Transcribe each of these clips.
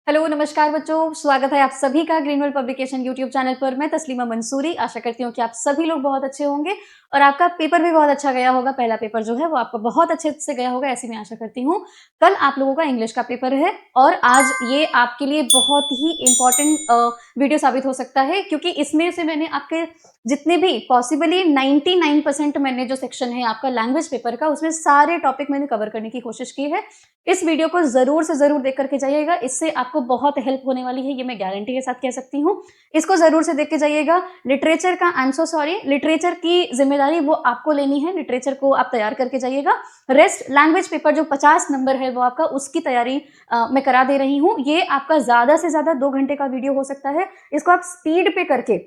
Hello नमस्कार बच्चों, स्वागत है आप सभी का ग्रीनवर्ल्ड पब्लिकेशन यूट्यूब चैनल पर। मैं तस्लीमा मंसूरी आशा करती हूँ कि आप सभी लोग बहुत अच्छे होंगे और आपका पेपर भी बहुत अच्छा गया होगा। पहला पेपर जो है वो आपका बहुत अच्छे से गया होगा, ऐसी मैं आशा करती हूँ। कल आप लोगों का इंग्लिश का पेपर है और आज ये आपके लिए बहुत ही इंपॉर्टेंट वीडियो साबित हो सकता है, क्योंकि इसमें से मैंने आपके जितने भी पॉसिबली 99% मैंने जो सेक्शन है आपका लैंग्वेज पेपर का, उसमें सारे टॉपिक मैंने कवर करने की कोशिश की है। इस वीडियो को जरूर से जरूर देख करके जाइएगा, इससे आपको बहुत हेल्प होने वाली है, ये मैं गारंटी के साथ कह सकती हूँ। इसको जरूर से देख के जाइएगा। लिटरेचर का I am so sorry, literature की जिम्मेदारी वो आपको लेनी है, लिटरेचर को आप तैयार करके जाइएगा। रेस्ट लैंग्वेज पेपर जो 50 नंबर है वो आपका, उसकी तैयारी मैं करा दे रही हूँ। ये आपका ज्यादा से ज्यादा 2 घंटे का वीडियो हो सकता है। इसको आप स्पीड पे करके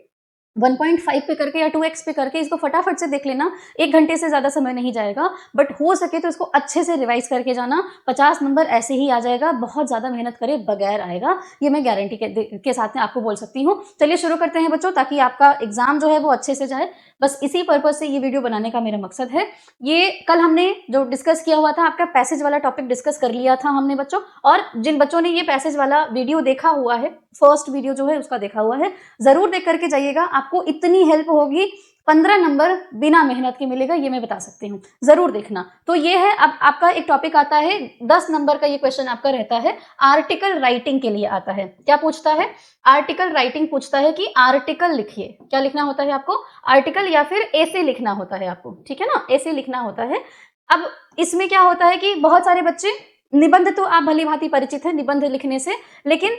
1.5 पे करके या 2x पे करके इसको फटाफट से देख लेना। 1 घंटे से ज्यादा समय नहीं जाएगा, बट हो सके तो इसको अच्छे से रिवाइज करके जाना। 50 नंबर ऐसे ही आ जाएगा, बहुत ज्यादा मेहनत करे बगैर आएगा, ये मैं गारंटी के साथ में आपको बोल सकती हूँ। चलिए शुरू करते हैं बच्चों, ताकि आपका एग्जाम जो है वो अच्छे से जाए। बस इसी पर्पज से ये वीडियो बनाने का मेरा मकसद है। ये कल हमने जो डिस्कस किया हुआ था, आपका पैसेज वाला टॉपिक डिस्कस कर लिया था हमने बच्चों। और जिन बच्चों ने ये पैसेज वाला वीडियो देखा हुआ है, फर्स्ट वीडियो जो है उसका देखा हुआ है, जरूर देख करके जाइएगा। आपको इतनी हेल्प होगी, 15 नंबर बिना मेहनत के मिलेगा, ये मैं बता सकती हूँ। जरूर देखना। तो ये है, अब आपका एक टॉपिक आता है 10 नंबर का। ये क्वेश्चन आपका रहता है आर्टिकल राइटिंग के लिए आता है। क्या पूछता है? आर्टिकल राइटिंग पूछता है कि आर्टिकल लिखिए। क्या लिखना होता है आपको? आर्टिकल या फिर ऐसे लिखना होता है आपको, ठीक है ना, ऐसे लिखना होता है। अब इसमें क्या होता है कि बहुत सारे बच्चे, निबंध तो आप भली भांति परिचित है निबंध लिखने से, लेकिन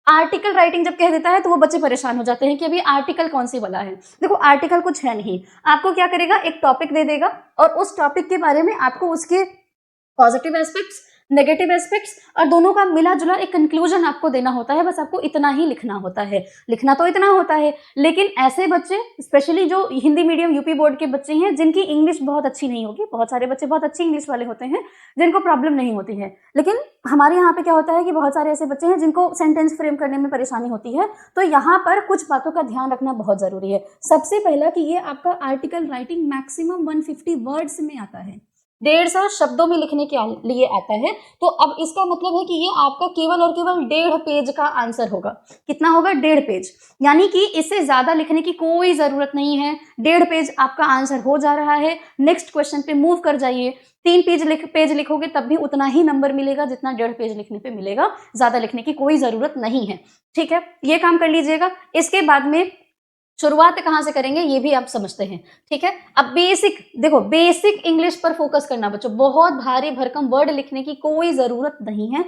आर्टिकल राइटिंग जब कह देता है तो वो बच्चे परेशान हो जाते हैं कि अभी आर्टिकल कौन सी वाला है। देखो, आर्टिकल कुछ है नहीं। आपको क्या करेगा, एक टॉपिक दे देगा और उस टॉपिक के बारे में आपको उसके पॉजिटिव एस्पेक्ट्स, नेगेटिव एस्पेक्ट्स और दोनों का मिला जुला एक कंक्लूजन आपको देना होता है। बस आपको इतना ही लिखना होता है। लिखना तो इतना होता है, लेकिन ऐसे बच्चे, स्पेशली जो हिंदी मीडियम यूपी बोर्ड के बच्चे हैं, जिनकी इंग्लिश बहुत अच्छी नहीं होगी, बहुत सारे बच्चे बहुत अच्छी इंग्लिश वाले होते हैं जिनको प्रॉब्लम नहीं होती है, लेकिन हमारे यहाँ पे क्या होता है कि बहुत सारे ऐसे बच्चे हैं जिनको सेंटेंस फ्रेम करने में परेशानी होती है। तो यहाँ पर कुछ बातों का ध्यान रखना बहुत जरूरी है। सबसे पहला कि ये आपका आर्टिकल राइटिंग मैक्सिमम 150 वर्ड्स में आता है, 150 शब्दों में लिखने के लिए आता है। तो अब इसका मतलब है कि ये आपका केवल और केवल 1.5 पेज का आंसर होगा। कितना होगा? 1.5 पेज। यानी कि इससे ज्यादा लिखने की कोई जरूरत नहीं है। 1.5 पेज आपका आंसर हो जा रहा है। नेक्स्ट क्वेश्चन पे मूव कर जाइए। 3 पेज लिखोगे तब भी उतना ही नंबर मिलेगा जितना 1.5 पेज लिखने पे मिलेगा। ज्यादा लिखने की कोई जरूरत नहीं है, ठीक है। ये काम कर लीजिएगा। इसके बाद में शुरुआत कहां से करेंगे ये भी आप समझते हैं, ठीक है। अब बेसिक देखो, बेसिक इंग्लिश पर फोकस करना बच्चों। बहुत भारी भरकम वर्ड लिखने की कोई जरूरत नहीं है।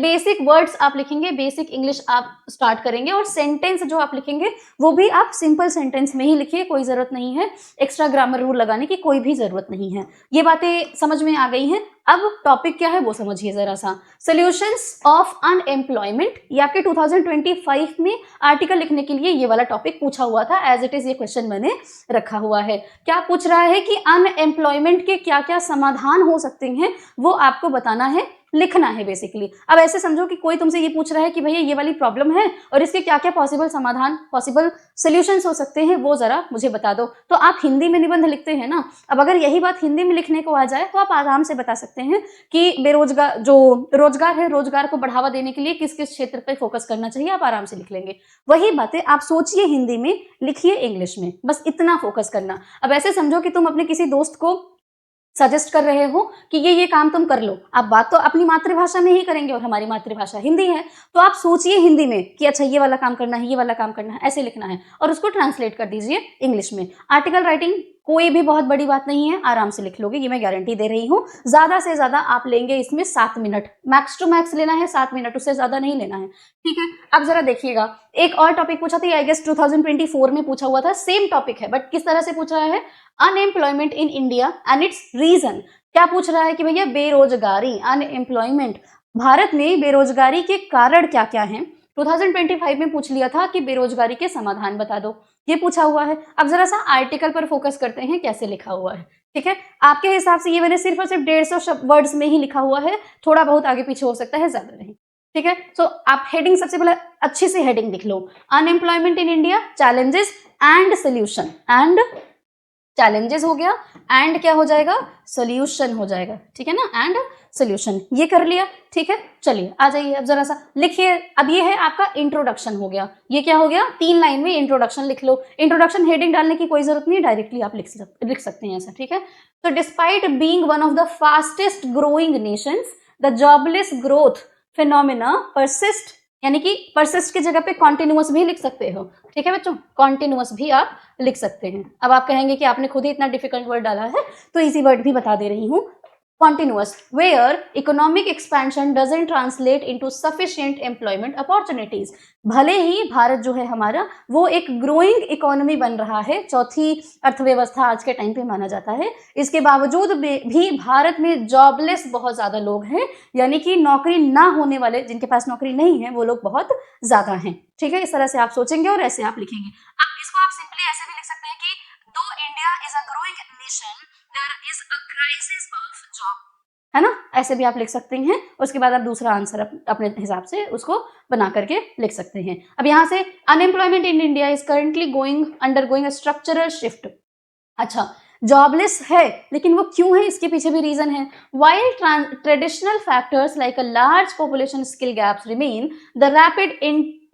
बेसिक वर्ड्स आप लिखेंगे, बेसिक इंग्लिश आप स्टार्ट करेंगे, और सेंटेंस जो आप लिखेंगे वो भी आप सिंपल सेंटेंस में ही लिखिए। कोई जरूरत नहीं है एक्स्ट्रा ग्रामर रूल लगाने की, कोई भी जरूरत नहीं है। ये बातें समझ में आ गई हैं। अब टॉपिक क्या है वो समझिए जरा सा। सॉल्यूशंस ऑफ अनएम्प्लॉयमेंट, ये आपके 2025 में आर्टिकल लिखने के लिए ये वाला टॉपिक पूछा हुआ था। एज इट इज ये क्वेश्चन मैंने रखा हुआ है। क्या पूछ रहा है कि अनएम्प्लॉयमेंट के क्या क्या समाधान हो सकते हैं, वो आपको बताना है, लिखना है बेसिकली। अब ऐसे समझो कि कोई तुमसे ये पूछ रहा है कि भैया ये वाली प्रॉब्लम है और इसके क्या क्या पॉसिबल समाधान, पॉसिबल सॉल्यूशंस हो सकते हैं, वो जरा मुझे बता दो। तो आप हिंदी में निबंध लिखते हैं ना, अब अगर यही बात हिंदी में लिखने को आ जाए तो आप आराम से बता सकते हैं कि बेरोजगार, जो रोजगार है, रोजगार को बढ़ावा देने के लिए किस किस क्षेत्र पर फोकस करना चाहिए, आप आराम से लिख लेंगे। वही बातें आप सोचिए हिंदी में, लिखिए इंग्लिश में, बस इतना फोकस करना। अब ऐसे समझो कि तुम अपने किसी दोस्त को सजेस्ट कर रहे हो कि ये काम तुम कर लो। आप बात तो अपनी मातृभाषा में ही करेंगे और हमारी मातृभाषा हिंदी है, तो आप सोचिए हिंदी में कि अच्छा ये वाला काम करना है, ये वाला काम करना है, ऐसे लिखना है, और उसको ट्रांसलेट कर दीजिए इंग्लिश में। आर्टिकल राइटिंग कोई भी बहुत बड़ी बात नहीं है, आराम से लिख लोगे, ये मैं गारंटी दे रही हूँ। ज्यादा से ज्यादा आप लेंगे इसमें 7 मिनट, मैक्स टू मैक्स लेना है 7 मिनट, उससे ज्यादा नहीं लेना है, ठीक है। अब जरा देखिएगा, एक और टॉपिक पूछा था, आई गेस 2024 में पूछा हुआ था, सेम टॉपिक है, बट किस तरह से पूछ रहा है? Unemployment in India and its reason. क्या पूछ रहा है कि भैया बेरोजगारी, अनएम्प्लॉयमेंट, भारत में बेरोजगारी के कारण क्या क्या हैं। 2025 में पूछ लिया था कि बेरोजगारी के समाधान बता दो, ये पूछा हुआ है। अब जरा सा आर्टिकल पर फोकस करते हैं, कैसे लिखा हुआ है, ठीक है। आपके हिसाब से ये मैंने सिर्फ और सिर्फ 150 वर्ड्स में ही लिखा हुआ है, थोड़ा बहुत आगे पीछे हो सकता है, ज्यादा नहीं, ठीक है। सो आप हेडिंग सबसे पहले अच्छी सी हेडिंग लिख लो, unemployment in India, challenges and solution, and challenges हो गया, एंड क्या हो जाएगा, सोल्यूशन हो जाएगा, ठीक है ना, एंड सोल्यूशन, ये कर लिया, ठीक है। चलिए आ जाइए अब जरा सा लिखिए। अब ये है आपका इंट्रोडक्शन हो गया, ये क्या हो गया, 3 लाइन में इंट्रोडक्शन लिख लो। इंट्रोडक्शन हेडिंग डालने की कोई जरूरत नहीं, डायरेक्टली आप लिख सकते हैं ऐसा, ठीक है। तो despite being one of the fastest growing Nations, the jobless growth phenomena persist, यानी कि परसिस्ट की जगह पे कॉन्टिन्यूअस भी लिख सकते हो, ठीक है बच्चों, कॉन्टिन्यूअस भी आप लिख सकते हैं। अब आप कहेंगे कि आपने खुद ही इतना डिफिकल्ट वर्ड डाला है, तो इजी वर्ड भी बता दे रही हूँ। continuous where economic expansion doesn't translate into sufficient employment opportunities। भले ही भारत जो है हमारा वो एक ग्रोइंग इकोनॉमी बन रहा है, चौथी अर्थव्यवस्था आज के टाइम पे माना जाता है, इसके बावजूद भी भारत में जॉबलेस बहुत ज्यादा लोग हैं, यानी कि नौकरी ना होने वाले, जिनके पास नौकरी नहीं है वो लोग बहुत ज्यादा हैं, ठीक है। इस तरह से आप सोचेंगे और ऐसे आप लिखेंगे। अब इसको आप सिंपली ऐसे भी लिख सकते हैं कि though India is a growing nation there is a crisis of job, है ना, ऐसे भी आप लिख सकते हैं। उसके बाद आप दूसरा आंसर अपने हिसाब से उसको बना करके लिख सकते हैं। अब यहाँ से unemployment in India is currently undergoing a structural shift. अच्छा, जॉबलेस है लेकिन वो क्यों है, इसके पीछे भी रीजन है। While traditional factors like a large population skill gaps remain, the rapid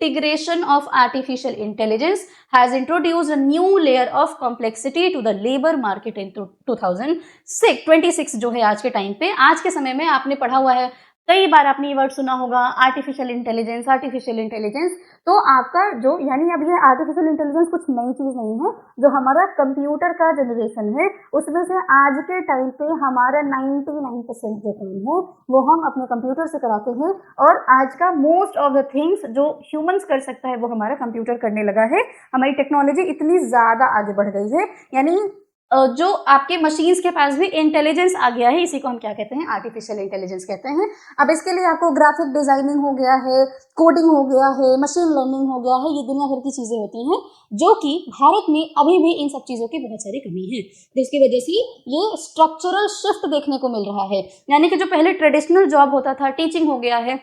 integration of artificial intelligence has introduced a new layer of complexity to the labor market in 2026 जो है आज के टाइम पे, आज के समय में आपने पढ़ा हुआ है, कई बार आपने ये वर्ड सुना होगा आर्टिफिशियल इंटेलिजेंस, आर्टिफिशियल इंटेलिजेंस। तो आपका जो, यानी अब ये आर्टिफिशियल इंटेलिजेंस कुछ नई चीज नहीं है, जो हमारा कंप्यूटर का जनरेशन है उसमें से आज के टाइम पे हमारा 99% जो काम है वो हम अपने कंप्यूटर से कराते हैं, और आज का मोस्ट ऑफ द थिंग्स जो ह्यूमंस कर सकता है वो हमारा कंप्यूटर करने लगा है। हमारी टेक्नोलॉजी इतनी ज्यादा आगे बढ़ गई है, यानी जो आपके मशीन्स के पास भी इंटेलिजेंस आ गया है, इसी को हम क्या कहते हैं, आर्टिफिशियल इंटेलिजेंस कहते हैं। अब इसके लिए आपको ग्राफिक डिजाइनिंग हो गया है, कोडिंग हो गया है, मशीन लर्निंग हो गया है, ये दुनिया भर की चीजें होती हैं जो कि भारत में अभी भी इन सब चीजों की बहुत सारी कमी है, जिसकी वजह से ये स्ट्रक्चरल शिफ्ट देखने को मिल रहा है। यानी कि जो पहले ट्रेडिशनल जॉब होता था, टीचिंग हो गया है,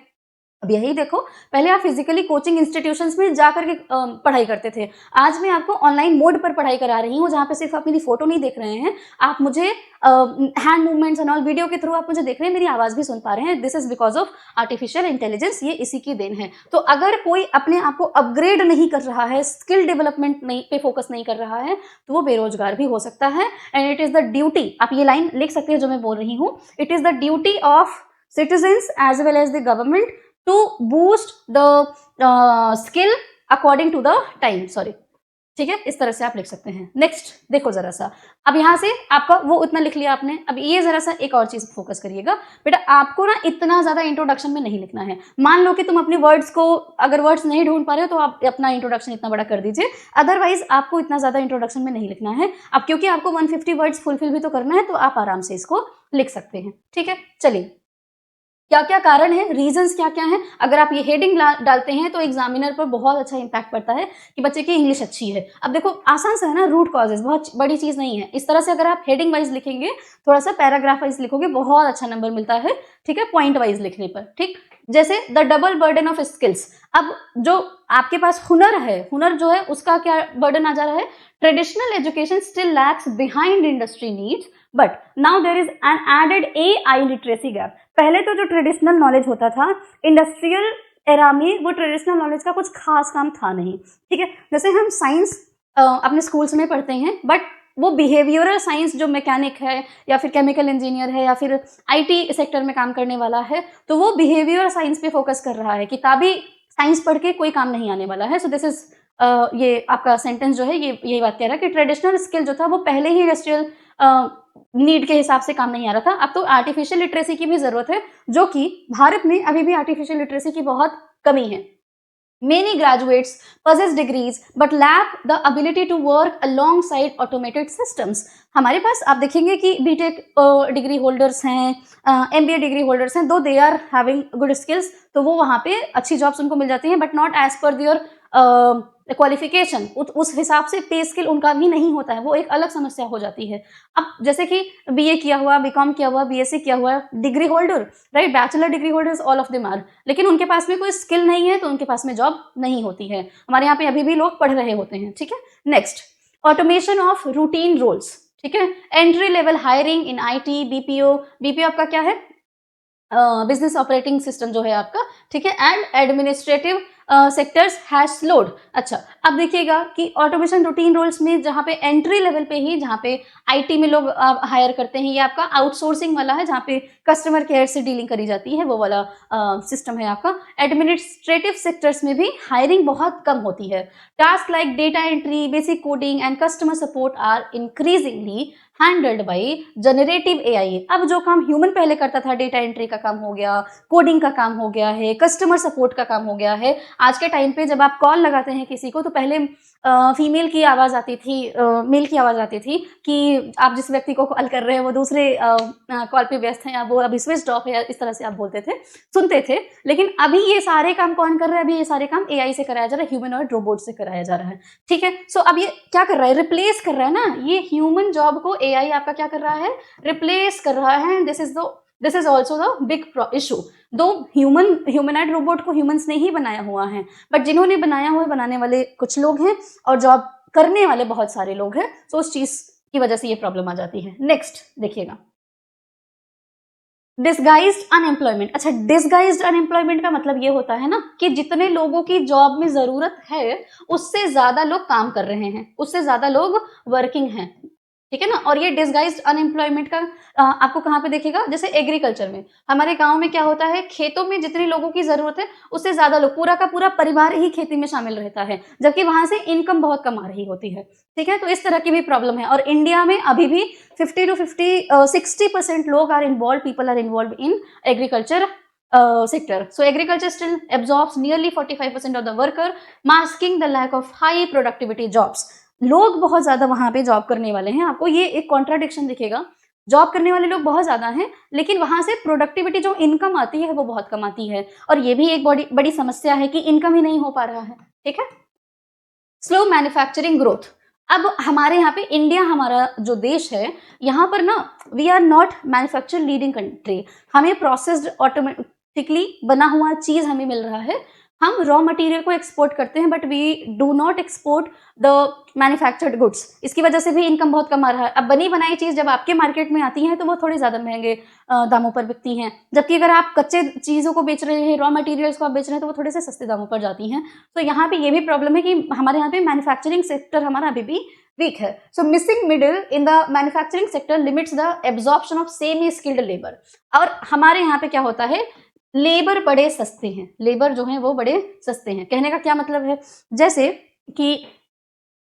अब यही देखो, पहले आप फिजिकली कोचिंग इंस्टीट्यूशंस में जाकर के पढ़ाई करते थे, आज मैं आपको ऑनलाइन मोड पर पढ़ाई करा रही हूँ, जहाँ पे सिर्फ आप मेरी फोटो नहीं देख रहे हैं, आप मुझे hand movements and all video के थ्रू आप मुझे देख रहे हैं, मेरी आवाज भी सुन पा रहे हैं। This is because of artificial intelligence, ये इसी की देन है। तो अगर कोई अपने आप को अपग्रेड नहीं कर रहा है, स्किल डेवलपमेंट नहीं पे फोकस नहीं कर रहा है, तो वो बेरोजगार भी हो सकता है। And it is the duty, आप ये लाइन लिख सकते हैं जो मैं बोल रही हूँ, it is the duty of citizens as well as the government to boost the skill according to the time, sorry, ठीक है, इस तरह से आप लिख सकते हैं। नेक्स्ट देखो जरा सा, अब यहां से आपका वो उतना लिख लिया आपने, अब ये जरा सा एक और चीज फोकस करिएगा बेटा, आपको ना इतना ज्यादा इंट्रोडक्शन में नहीं लिखना है। मान लो कि तुम अपने वर्ड्स को, अगर वर्ड्स नहीं ढूंढ पा रहे हो तो आप अपना इंट्रोडक्शन इतना बड़ा कर दीजिए, अदरवाइज आपको इतना ज्यादा इंट्रोडक्शन में नहीं लिखना है। अब क्योंकि आपको 150 वर्ड्स फुलफिल भी तो करना है, तो आप आराम से इसको लिख सकते हैं, ठीक है। चलिए, क्या क्या कारण है, रीजंस क्या क्या हैं, अगर आप ये हेडिंग डालते हैं तो एग्जामिनर पर बहुत अच्छा इंपैक्ट पड़ता है कि बच्चे की इंग्लिश अच्छी है। अब देखो आसान सा है ना, रूट कॉजेज बहुत बड़ी चीज नहीं है। इस तरह से अगर आप हेडिंग वाइज लिखेंगे, थोड़ा सा पैराग्राफ वाइज लिखोगे, बहुत अच्छा नंबर मिलता है, ठीक है, पॉइंट वाइज लिखने पर, ठीक। जैसे the double burden of skills, अब जो आपके पास हुनर है, हुनर जो है उसका क्या बर्डन आ जा रहा है, traditional education still lacks behind industry needs, but now there is an added AI literacy gap. पहले तो जो ट्रेडिशनल नॉलेज होता था इंडस्ट्रियल एरा में, वो ट्रेडिशनल नॉलेज का कुछ खास काम था नहीं, ठीक है। जैसे हम साइंस अपने स्कूल्स में पढ़ते हैं, बट वो बिहेवियरल साइंस जो मैकेनिक है या फिर केमिकल इंजीनियर है या फिर IT सेक्टर में काम करने वाला है, तो वो बिहेवियरल साइंस पे फोकस कर रहा है, किताबी साइंस पढ़ के कोई काम नहीं आने वाला है। सो दिस इज ये आपका सेंटेंस जो है ये यही बात कह रहा है कि ट्रेडिशनल स्किल जो था वो पहले ही इंडस्ट्रियल नीड के हिसाब से काम नहीं आ रहा था, अब तो आर्टिफिशियल लिटरेसी की भी जरूरत है, जो कि भारत में अभी भी आर्टिफिशियल लिटरेसी की बहुत कमी है। Many graduates possess degrees but lack the ability to work alongside automated systems। हमारे पास आप देखेंगे कि बीटेक डिग्री होल्डर्स हैं, MBA डिग्री होल्डर्स हैं, though they are having good skills, तो वो वहाँ पे अच्छी जॉब्स उनको मिल जाती हैं, but not as per their qualification, उस हिसाब से पे स्किल उनका भी नहीं होता है, वो एक अलग समस्या हो जाती है। अब जैसे कि BA किया हुआ, BCom किया हुआ, BSc किया हुआ degree holder, right, bachelor degree holders all of them are, लेकिन उनके पास में कोई स्किल नहीं है, तो उनके पास में जॉब नहीं होती है। हमारे यहाँ पे अभी भी लोग पढ़ रहे होते हैं, ठीक है। Next, automation of routine roles. ठीक है। Entry level hiring in IT, BPO, BPO आपका क्या है, बिजनेस ऑपरेटिंग सिस्टम जो है आपका, ठीक है, and administrative sectors has slowed. अच्छा, अब देखिएगा कि ऑटोमेशन रूटीन रोल्स में जहाँ पे एंट्री लेवल पे ही, जहाँ पे आईटी में लोग हायर करते हैं, ये आपका आउटसोर्सिंग वाला है, जहाँ पे कस्टमर केयर से डीलिंग करी जाती है, वो वाला सिस्टम है आपका। एडमिनिस्ट्रेटिव सेक्टर्स में भी हायरिंग बहुत कम होती है। Task like data entry, basic coding and customer support are increasingly handled by generative AI. अब जो काम ह्यूमन पहले करता था, डेटा एंट्री का काम हो गया, कोडिंग का काम हो गया है, कस्टमर सपोर्ट का काम हो गया है। आज के टाइम पे जब आप कॉल लगाते हैं किसी को, तो पहले फीमेल की आवाज़ आती थी, मेल की आवाज़ आती थी कि आप जिस व्यक्ति को कॉल कर रहे हैं वो दूसरे कॉल पे व्यस्त हैं, या वो अभी स्विच ऑफ है, इस तरह से आप बोलते थे, सुनते थे। लेकिन अभी ये सारे काम कौन कर रहा है? अभी ये सारे काम एआई से कराया जा रहा है, ह्यूमनॉइड रोबोट से कराया जा रहा है, ठीक है। सो अब ये क्या कर रहा है? रिप्लेस कर रहा है ना, ये ह्यूमन जॉब को एआई आपका क्या कर रहा है? रिप्लेस कर रहा है। This is also the big issue. दो ह्यूमनॉइड रोबोट को ह्यूमंस ने ही बनाया हुआ है, बट जिन्होंने बनाया हुआ, बनाने वाले कुछ लोग हैं और जॉब करने वाले बहुत सारे लोग हैं। तो उस चीज की वजह से ये प्रॉब्लम आ जाती है। नेक्स्ट देखिएगा, डिसगाइज्ड अनएम्प्लॉयमेंट। अच्छा, डिसगाइज्ड अनएम्प्लॉयमेंट का मतलब ये होता है ना कि जितने लोगों की जॉब में जरूरत है उससे ज्यादा लोग काम कर रहे हैं, उससे ज्यादा लोग वर्किंग हैं, ठीक है ना। और ये डिसगाइज्ड अनएम्प्लॉयमेंट का आपको कहाँ पे देखेगा? जैसे एग्रीकल्चर में, हमारे गांव में क्या होता है, खेतों में जितने लोगों की जरूरत है उससे ज्यादा लोग, पूरा का पूरा परिवार ही खेती में शामिल रहता है, जबकि वहां से इनकम बहुत कम आ रही होती है, ठीक है। तो इस तरह की भी प्रॉब्लम है। और इंडिया में अभी भी 60% लोग are involve, people are involve in agriculture sector. So agriculture still absorbs nearly 45% of the worker, masking the lack of high productivity jobs. लोग बहुत ज्यादा वहां पे जॉब करने वाले हैं, आपको ये एक कॉन्ट्राडिक्शन दिखेगा। जॉब करने वाले लोग बहुत ज्यादा हैं, लेकिन वहां से प्रोडक्टिविटी जो इनकम आती है वो बहुत कम आती है, और ये भी एक बड़ी बड़ी समस्या है कि इनकम ही नहीं हो पा रहा है, ठीक है। Slow manufacturing growth. अब हमारे यहाँ पे इंडिया, हमारा जो देश है, यहाँ पर ना we are not manufacture leading country. हमें प्रोसेस्ड ऑटोमेटिकली बना हुआ चीज हमें मिल रहा है, हम रॉ मटेरियल को एक्सपोर्ट करते हैं, but we do not export the manufactured goods. इसकी वजह से भी इनकम बहुत कम आ रहा है। अब बनी बनाई चीज जब आपके मार्केट में आती है तो वो थोड़े ज्यादा महंगे दामों पर बिकती हैं, जबकि अगर आप कच्चे चीजों को बेच रहे हैं, रॉ मटेरियल्स को आप बेच रहे हैं, तो वो थोड़े से सस्ते दामों पर जाती हैं। तो यहाँ पे ये भी प्रॉब्लम है कि हमारे यहाँ पे मैन्युफैक्चरिंग सेक्टर हमारा अभी भी वीक है। So missing middle in the manufacturing sector limits the absorption of semi skilled labour. और हमारे यहाँ पे क्या होता है, लेबर बड़े सस्ते हैं, लेबर जो है वो बड़े सस्ते हैं। कहने का क्या मतलब है, जैसे कि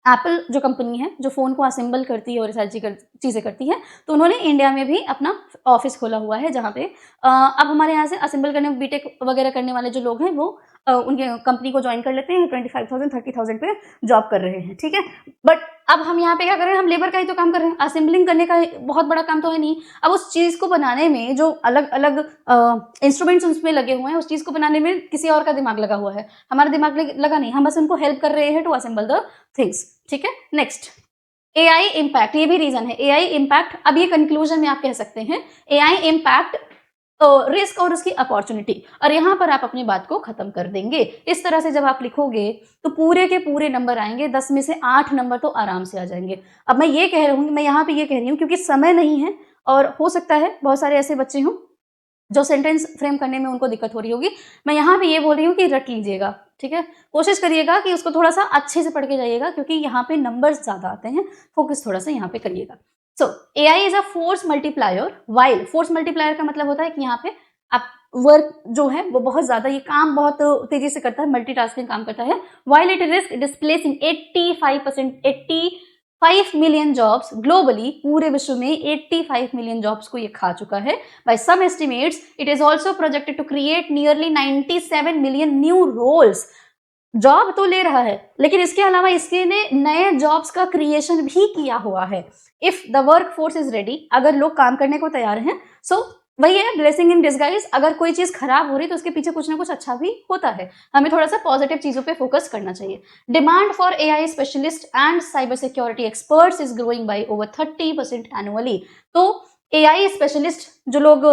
एप्पल जो कंपनी है, जो फोन को असेंबल करती है और सारी चीजें करती है, तो उन्होंने इंडिया में भी अपना ऑफिस खोला हुआ है, जहाँ पे अब हमारे यहाँ से असेंबल करने, बीटेक वगैरह करने वाले जो लोग हैं वो उनके कंपनी को ज्वाइन कर लेते हैं, 25,000 30,000 पे जॉब कर रहे हैं, ठीक है। बट अब हम यहाँ पे क्या कर रहे हैं, हम लेबर का ही तो काम कर रहे हैं, असेंबलिंग करने का बहुत बड़ा काम तो है नहीं। अब उस चीज को बनाने में जो अलग अलग इंस्ट्रूमेंट्स उसमें लगे हुए हैं, उस चीज को बनाने में किसी और का दिमाग लगा हुआ है, हमारा दिमाग लगा नहीं, हम बस उनको हेल्प कर रहे हैं टू असेंबल द थिंग्स, ठीक है। नेक्स्ट, एआई इम्पैक्ट, ये भी रीजन है, एआई इम्पैक्ट। अब ये कंक्लूजन में आप कह सकते हैं, एआई इम्पैक्ट रिस्क और उसकी अपॉर्चुनिटी, और यहाँ पर आप अपनी बात को खत्म कर देंगे। इस तरह से जब आप लिखोगे तो पूरे के पूरे नंबर आएंगे, 10 में से 8 नंबर तो आराम से आ जाएंगे। अब मैं ये कह रही हूँ, मैं यहाँ पे ये कह रही हूँ क्योंकि समय नहीं है, और हो सकता है बहुत सारे ऐसे बच्चे हों जो सेंटेंस फ्रेम करने में उनको दिक्कत हो रही होगी। मैं यहाँ पे ये बोल रही हूँ कि रट लीजिएगा, ठीक है। कोशिश करिएगा कि उसको थोड़ा सा अच्छे से पढ़ के जाइएगा, क्योंकि यहाँ पे नंबर्स ज्यादा आते हैं, फोकस थोड़ा सा यहाँ पे करिएगा। सो AI is a force multiplier. While force multiplier का मतलब होता है कि यहाँ पे आप वर्क जो है वो बहुत ज्यादा, ये काम बहुत तेजी से करता है, मल्टीटास्किंग काम करता है। While it risk displacing 85 million jobs globally, पूरे विश्व में 85 मिलियन जॉब्स को ये खा चुका है। By some estimates it is also projected to create nearly 97 million new roles. Job तो ले रहा है, लेकिन इसके अलावा इसके ने नए जॉब्स का क्रिएशन भी किया हुआ है। If the work force is ready, अगर लोग काम करने को तैयार हैं, सो वही है ब्लेसिंग इन डिस्गाइज। अगर कोई चीज खराब हो रही तो उसके पीछे कुछ ना कुछ अच्छा भी होता है, हमें थोड़ा सा पॉजिटिव चीजों पे फोकस करना चाहिए। Demand for AI specialist and cyber security experts is growing by over 30% annually. तो एआई स्पेशलिस्ट जो लोग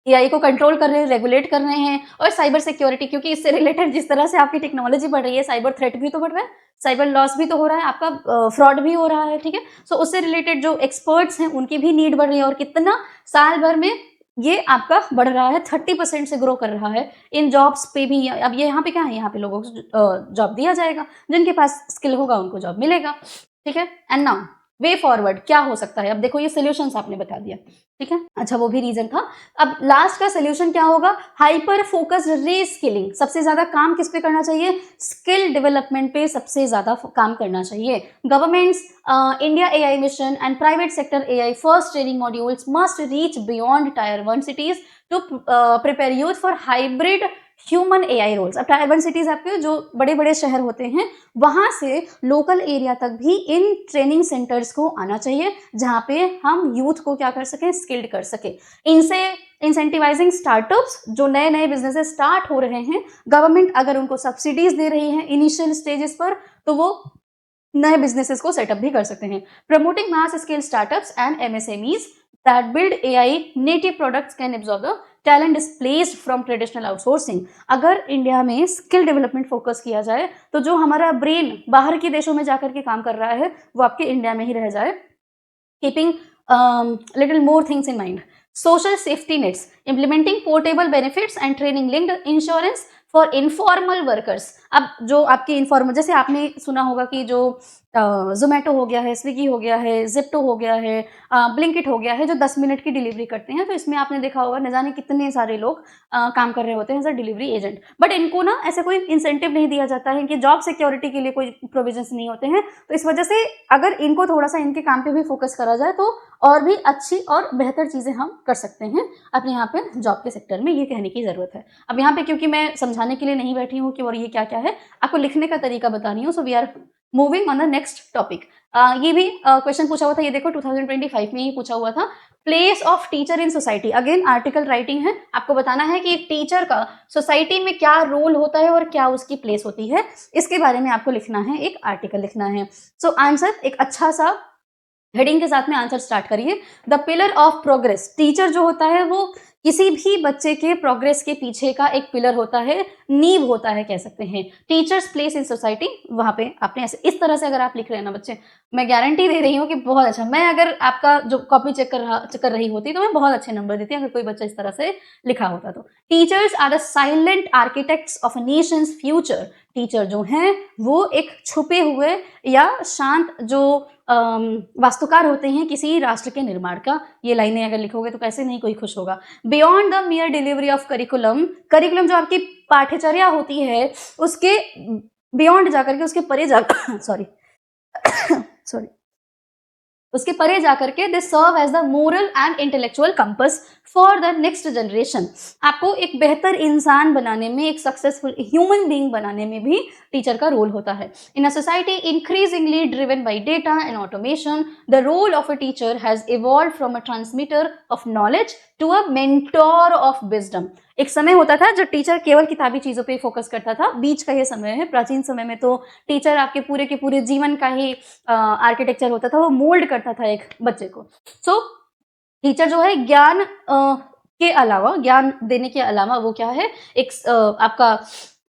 एआई को कंट्रोल कर रहे हैं, रेगुलेट कर रहे हैं, और साइबर सिक्योरिटी, क्योंकि इससे रिलेटेड जिस तरह से आपकी टेक्नोलॉजी बढ़ रही है, साइबर थ्रेट भी तो बढ़ रहा है, साइबर लॉस भी तो हो रहा है, आपका फ्रॉड भी हो रहा है, ठीक है। सो उससे रिलेटेड जो एक्सपर्ट्स हैं उनकी भी नीड बढ़ रही है, और कितना साल भर में ये आपका बढ़ रहा है, 30% से ग्रो कर रहा है। इन जॉब्स पे भी, अब ये यहाँ पे क्या है, यहाँ पे लोगों को जॉब दिया जाएगा, जिनके पास स्किल होगा उनको जॉब मिलेगा, ठीक है। एंड नाउ वे फॉरवर्ड क्या हो सकता है, अब देखो ये सोल्यूशंस आपने बता दिया, ठीक है। अच्छा वो भी रीजन था। अब लास्ट का सोल्यूशन क्या होगा, हाइपर फोकस्ड रीस्किलिंग। सबसे ज्यादा काम किस पे करना चाहिए, स्किल डेवलपमेंट पे सबसे ज्यादा काम करना चाहिए। Governments, India AI mission and private sector AI first training modules must reach beyond tier 1 cities to prepare youth for hybrid human AI roles. अब टायर 1 सिटीज आपके जो बड़े बड़े शहर होते हैं वहां से लोकल एरिया तक भी इन ट्रेनिंग सेंटर्स को आना चाहिए, जहां पे हम यूथ को क्या कर सकें, स्किल्ड कर सके। इनसे इंसेंटिवाइजिंग स्टार्टअप्स, जो नए नए बिजनेसेस स्टार्ट हो रहे हैं, गवर्नमेंट अगर उनको सब्सिडीज दे रही है इनिशियल स्टेजेस पर, तो वो नए बिजनेसेस को सेटअप भी कर सकते हैं। Promoting mass scale startups and MSMEs that build AI native products can absorb the talent displaced from traditional outsourcing. अगर इंडिया में स्किल डेवलपमेंट फोकस किया जाए तो जो हमारा ब्रेन बाहर के देशों में जाकर के काम कर रहा है वो आपके इंडिया में ही रह जाए। Keeping little more things in mind, social safety nets, implementing portable benefits and training linked insurance for informal workers. अब जो आपके इनफॉर्मल, जैसे आपने सुना होगा कि जो जोमेटो हो गया है, स्विगी हो गया है, जिप्टो हो गया है, ब्लिंकिट हो गया है, जो 10 मिनट की डिलीवरी करते हैं, तो इसमें आपने देखा होगा न जाने कितने सारे लोग काम कर रहे होते हैं as a delivery agent. But इनको ना ऐसे कोई इंसेंटिव नहीं दिया जाता है, कि जॉब सिक्योरिटी के लिए कोई प्रोविजंस नहीं होते हैं। तो इस वजह से अगर इनको थोड़ा सा इनके काम पे भी फोकस करा जाए तो और भी अच्छी और बेहतर चीजें हम कर सकते हैं अपने यहाँ पे जॉब के सेक्टर में, ये कहने की जरूरत है। अब यहाँ पे क्योंकि मैं समझाने के लिए नहीं बैठी हूँ कि और ये क्या क्या है, आपको लिखने का तरीका बता रही हूँ। So we are moving on the next topic. ये भी क्वेश्चन पूछा हुआ था, ये देखो 2025 में ही पूछा हुआ था। Place of teacher in society, again article writing है, आपको बताना है कि एक टीचर का सोसाइटी में क्या रोल होता है और क्या उसकी प्लेस होती है, इसके बारे में आपको लिखना है, एक आर्टिकल लिखना है। सो आंसर एक अच्छा सा हेडिंग के साथ में आंसर स्टार्ट करिए। The pillar of progress, teacher जो होता है वो किसी भी बच्चे के प्रोग्रेस के पीछे का एक पिलर होता है, नींव होता है कह सकते हैं। टीचर्स प्लेस इन सोसाइटी, वहां पे आपने ऐसे इस तरह से अगर आप लिख रहे हैं ना बच्चे, मैं गारंटी दे रही हूँ कि बहुत अच्छा, मैं अगर आपका जो कॉपी चेक कर रही होती तो मैं बहुत अच्छे नंबर देती अगर कोई बच्चा इस तरह से लिखा होता तो। Teachers are the silent architects of a nation's future, teacher जो हैं वो एक छुपे हुए या शांत जो वास्तुकार होते हैं किसी राष्ट्र के निर्माण का। ये लाइनें अगर लिखोगे तो कैसे नहीं कोई खुश होगा। Beyond the मियर delivery of curriculum, curriculum जो आपकी पाठ्यचर्या होती है उसके बियॉन्ड जाकर के, उसके परे जाकर सॉरी सॉरी उसके परे जाकर के they serve as the moral and intellectual compass for the next generation. आपको एक बेहतर इंसान बनाने में, एक सक्सेसफुल ह्यूमन बीइंग बनाने में भी टीचर का रोल होता है। In a society increasingly driven by data and automation, the role of a teacher has evolve from a transmitter of knowledge to a mentor of wisdom. एक समय होता था जब टीचर केवल किताबी चीजों पे फोकस करता था, बीच का ये समय है। प्राचीन समय में तो टीचर आपके पूरे के पूरे जीवन का ही आर्किटेक्चर होता था, वो मोल्ड करता था एक बच्चे को। सो टीचर जो है ज्ञान के अलावा, ज्ञान देने के अलावा वो क्या है, एक आपका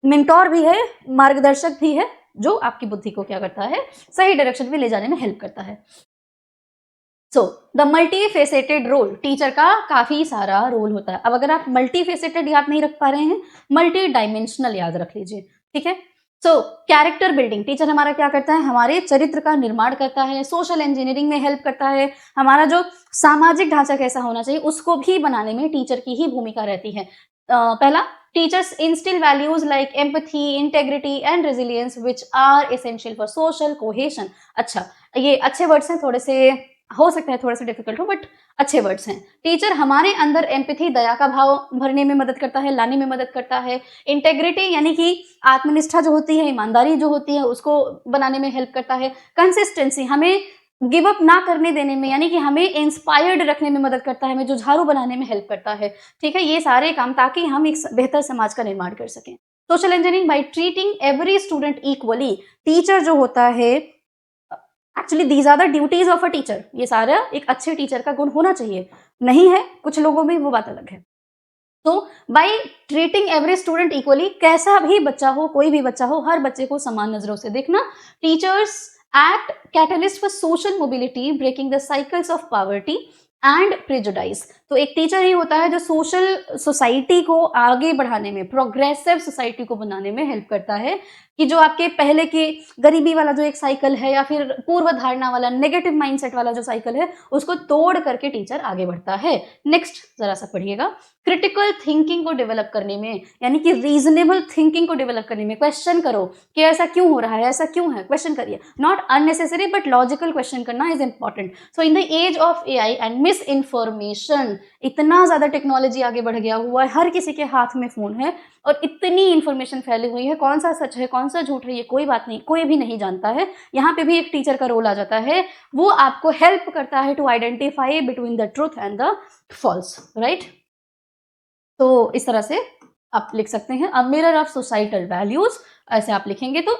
मेंटोर भी है, मार्गदर्शक भी है, जो आपकी बुद्धि को क्या करता है, सही डायरेक्शन में ले जाने में हेल्प करता है। So the multifaceted role, teacher का काफी सारा रोल होता है। अब अगर आप मल्टी फेसेटेड याद नहीं रख पा रहे हैं, मल्टी डायमेंशनल याद रख लीजिए, ठीक है। सो कैरेक्टर बिल्डिंग, टीचर हमारा क्या करता है, हमारे चरित्र का निर्माण करता है, सोशल इंजीनियरिंग में हेल्प करता है, हमारा जो सामाजिक ढांचा कैसा होना चाहिए उसको भी बनाने में टीचर की ही भूमिका रहती है। पहला, teachers instil values like empathy, integrity and resilience which are essential for social cohesion. अच्छा, ये अच्छे वर्ड्स हैं, थोड़े से हो सकता है थोड़े से डिफिकल्ट हो, बट अच्छे वर्ड्स हैं। टीचर हमारे अंदर एम्पैथी, दया का भाव भरने में मदद करता है, लाने में मदद करता है। इंटेग्रिटी यानी कि आत्मनिष्ठा जो होती है, ईमानदारी जो होती है, उसको बनाने में हेल्प करता है। कंसिस्टेंसी, हमें गिव अप ना करने देने में, यानी कि हमें इंस्पायर्ड रखने में मदद करता है, हमें जुझारू बनाने में हेल्प करता है, ठीक है। ये सारे काम ताकि हम एक बेहतर समाज का निर्माण कर सकें। Social engineering by treating every student equally, teacher जो होता है, actually these are the duties of a teacher, ये सारा एक अच्छे टीचर का गुण होना चाहिए, नहीं है कुछ लोगों में वो बात अलग है। तो by treating every student equally, कैसा भी बच्चा हो, कोई भी बच्चा हो, हर बच्चे को समान नजरों से देखना। Teachers act catalyst for social mobility, breaking the cycles of poverty and prejudice. तो एक टीचर ही होता है जो सोशल सोसाइटी को आगे बढ़ाने में, प्रोग्रेसिव सोसाइटी को बनाने में हेल्प करता है, कि जो आपके पहले के गरीबी वाला जो एक साइकिल है या फिर पूर्व धारणा वाला नेगेटिव माइंडसेट वाला जो साइकिल है, उसको तोड़ करके टीचर आगे बढ़ता है। नेक्स्ट जरा सा पढ़िएगा। क्रिटिकल थिंकिंग को डेवलप करने में, यानी कि रीजनेबल थिंकिंग को डेवलप करने में, क्वेश्चन करो कि ऐसा क्यों हो रहा है, ऐसा क्यों है, क्वेश्चन करिए। Not unnecessary but logical question करना is important. So in the age of AI and misinformation, इतना ज्यादा टेक्नोलॉजी आगे बढ़ गया हुआ है, हर किसी के हाथ में फोन है और इतनी इंफॉर्मेशन फैली हुई है, कौन सा सच है कौन सा झूठ है ये कोई बात नहीं, कोई भी नहीं जानता है। यहाँ पे भी एक टीचर का रोल आ जाता है, वो आपको हेल्प करता है to identify between the truth and the false, right. तो इस तरह से आप लिख सकते हैं, a mirror of societal values, ऐसे आप लिखेंगे तो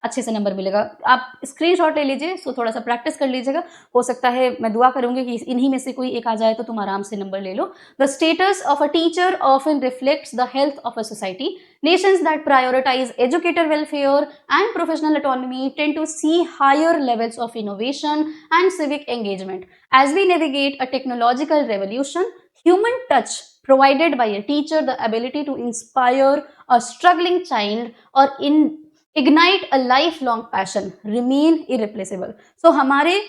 अच्छे से नंबर मिलेगा। आप स्क्रीनशॉट ले लीजिए, सो थोड़ा सा प्रैक्टिस कर लीजिएगा, हो सकता है, मैं दुआ करूंगी कि इन्हीं में से कोई एक आ जाए तो तुम आराम से नंबर ले लो। The status of a teacher often reflects the health of a society. Nations that prioritize educator welfare and professional autonomy tend to see higher levels of innovation and civic engagement. As we navigate a technological revolution, human touch provided by a teacher, the ability to inspire a struggling child or ignite a lifelong passion remain irreplaceable. So हमारे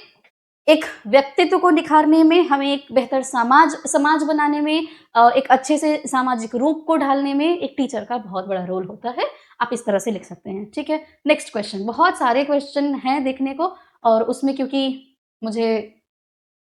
एक व्यक्तित्व को निखारने में, हमें एक बेहतर समाज बनाने में, एक अच्छे से सामाजिक रूप को ढालने में एक टीचर का बहुत बड़ा रोल होता है। आप इस तरह से लिख सकते हैं, ठीक है। नेक्स्ट क्वेश्चन, बहुत सारे क्वेश्चन हैं देखने को और उसमें क्योंकि मुझे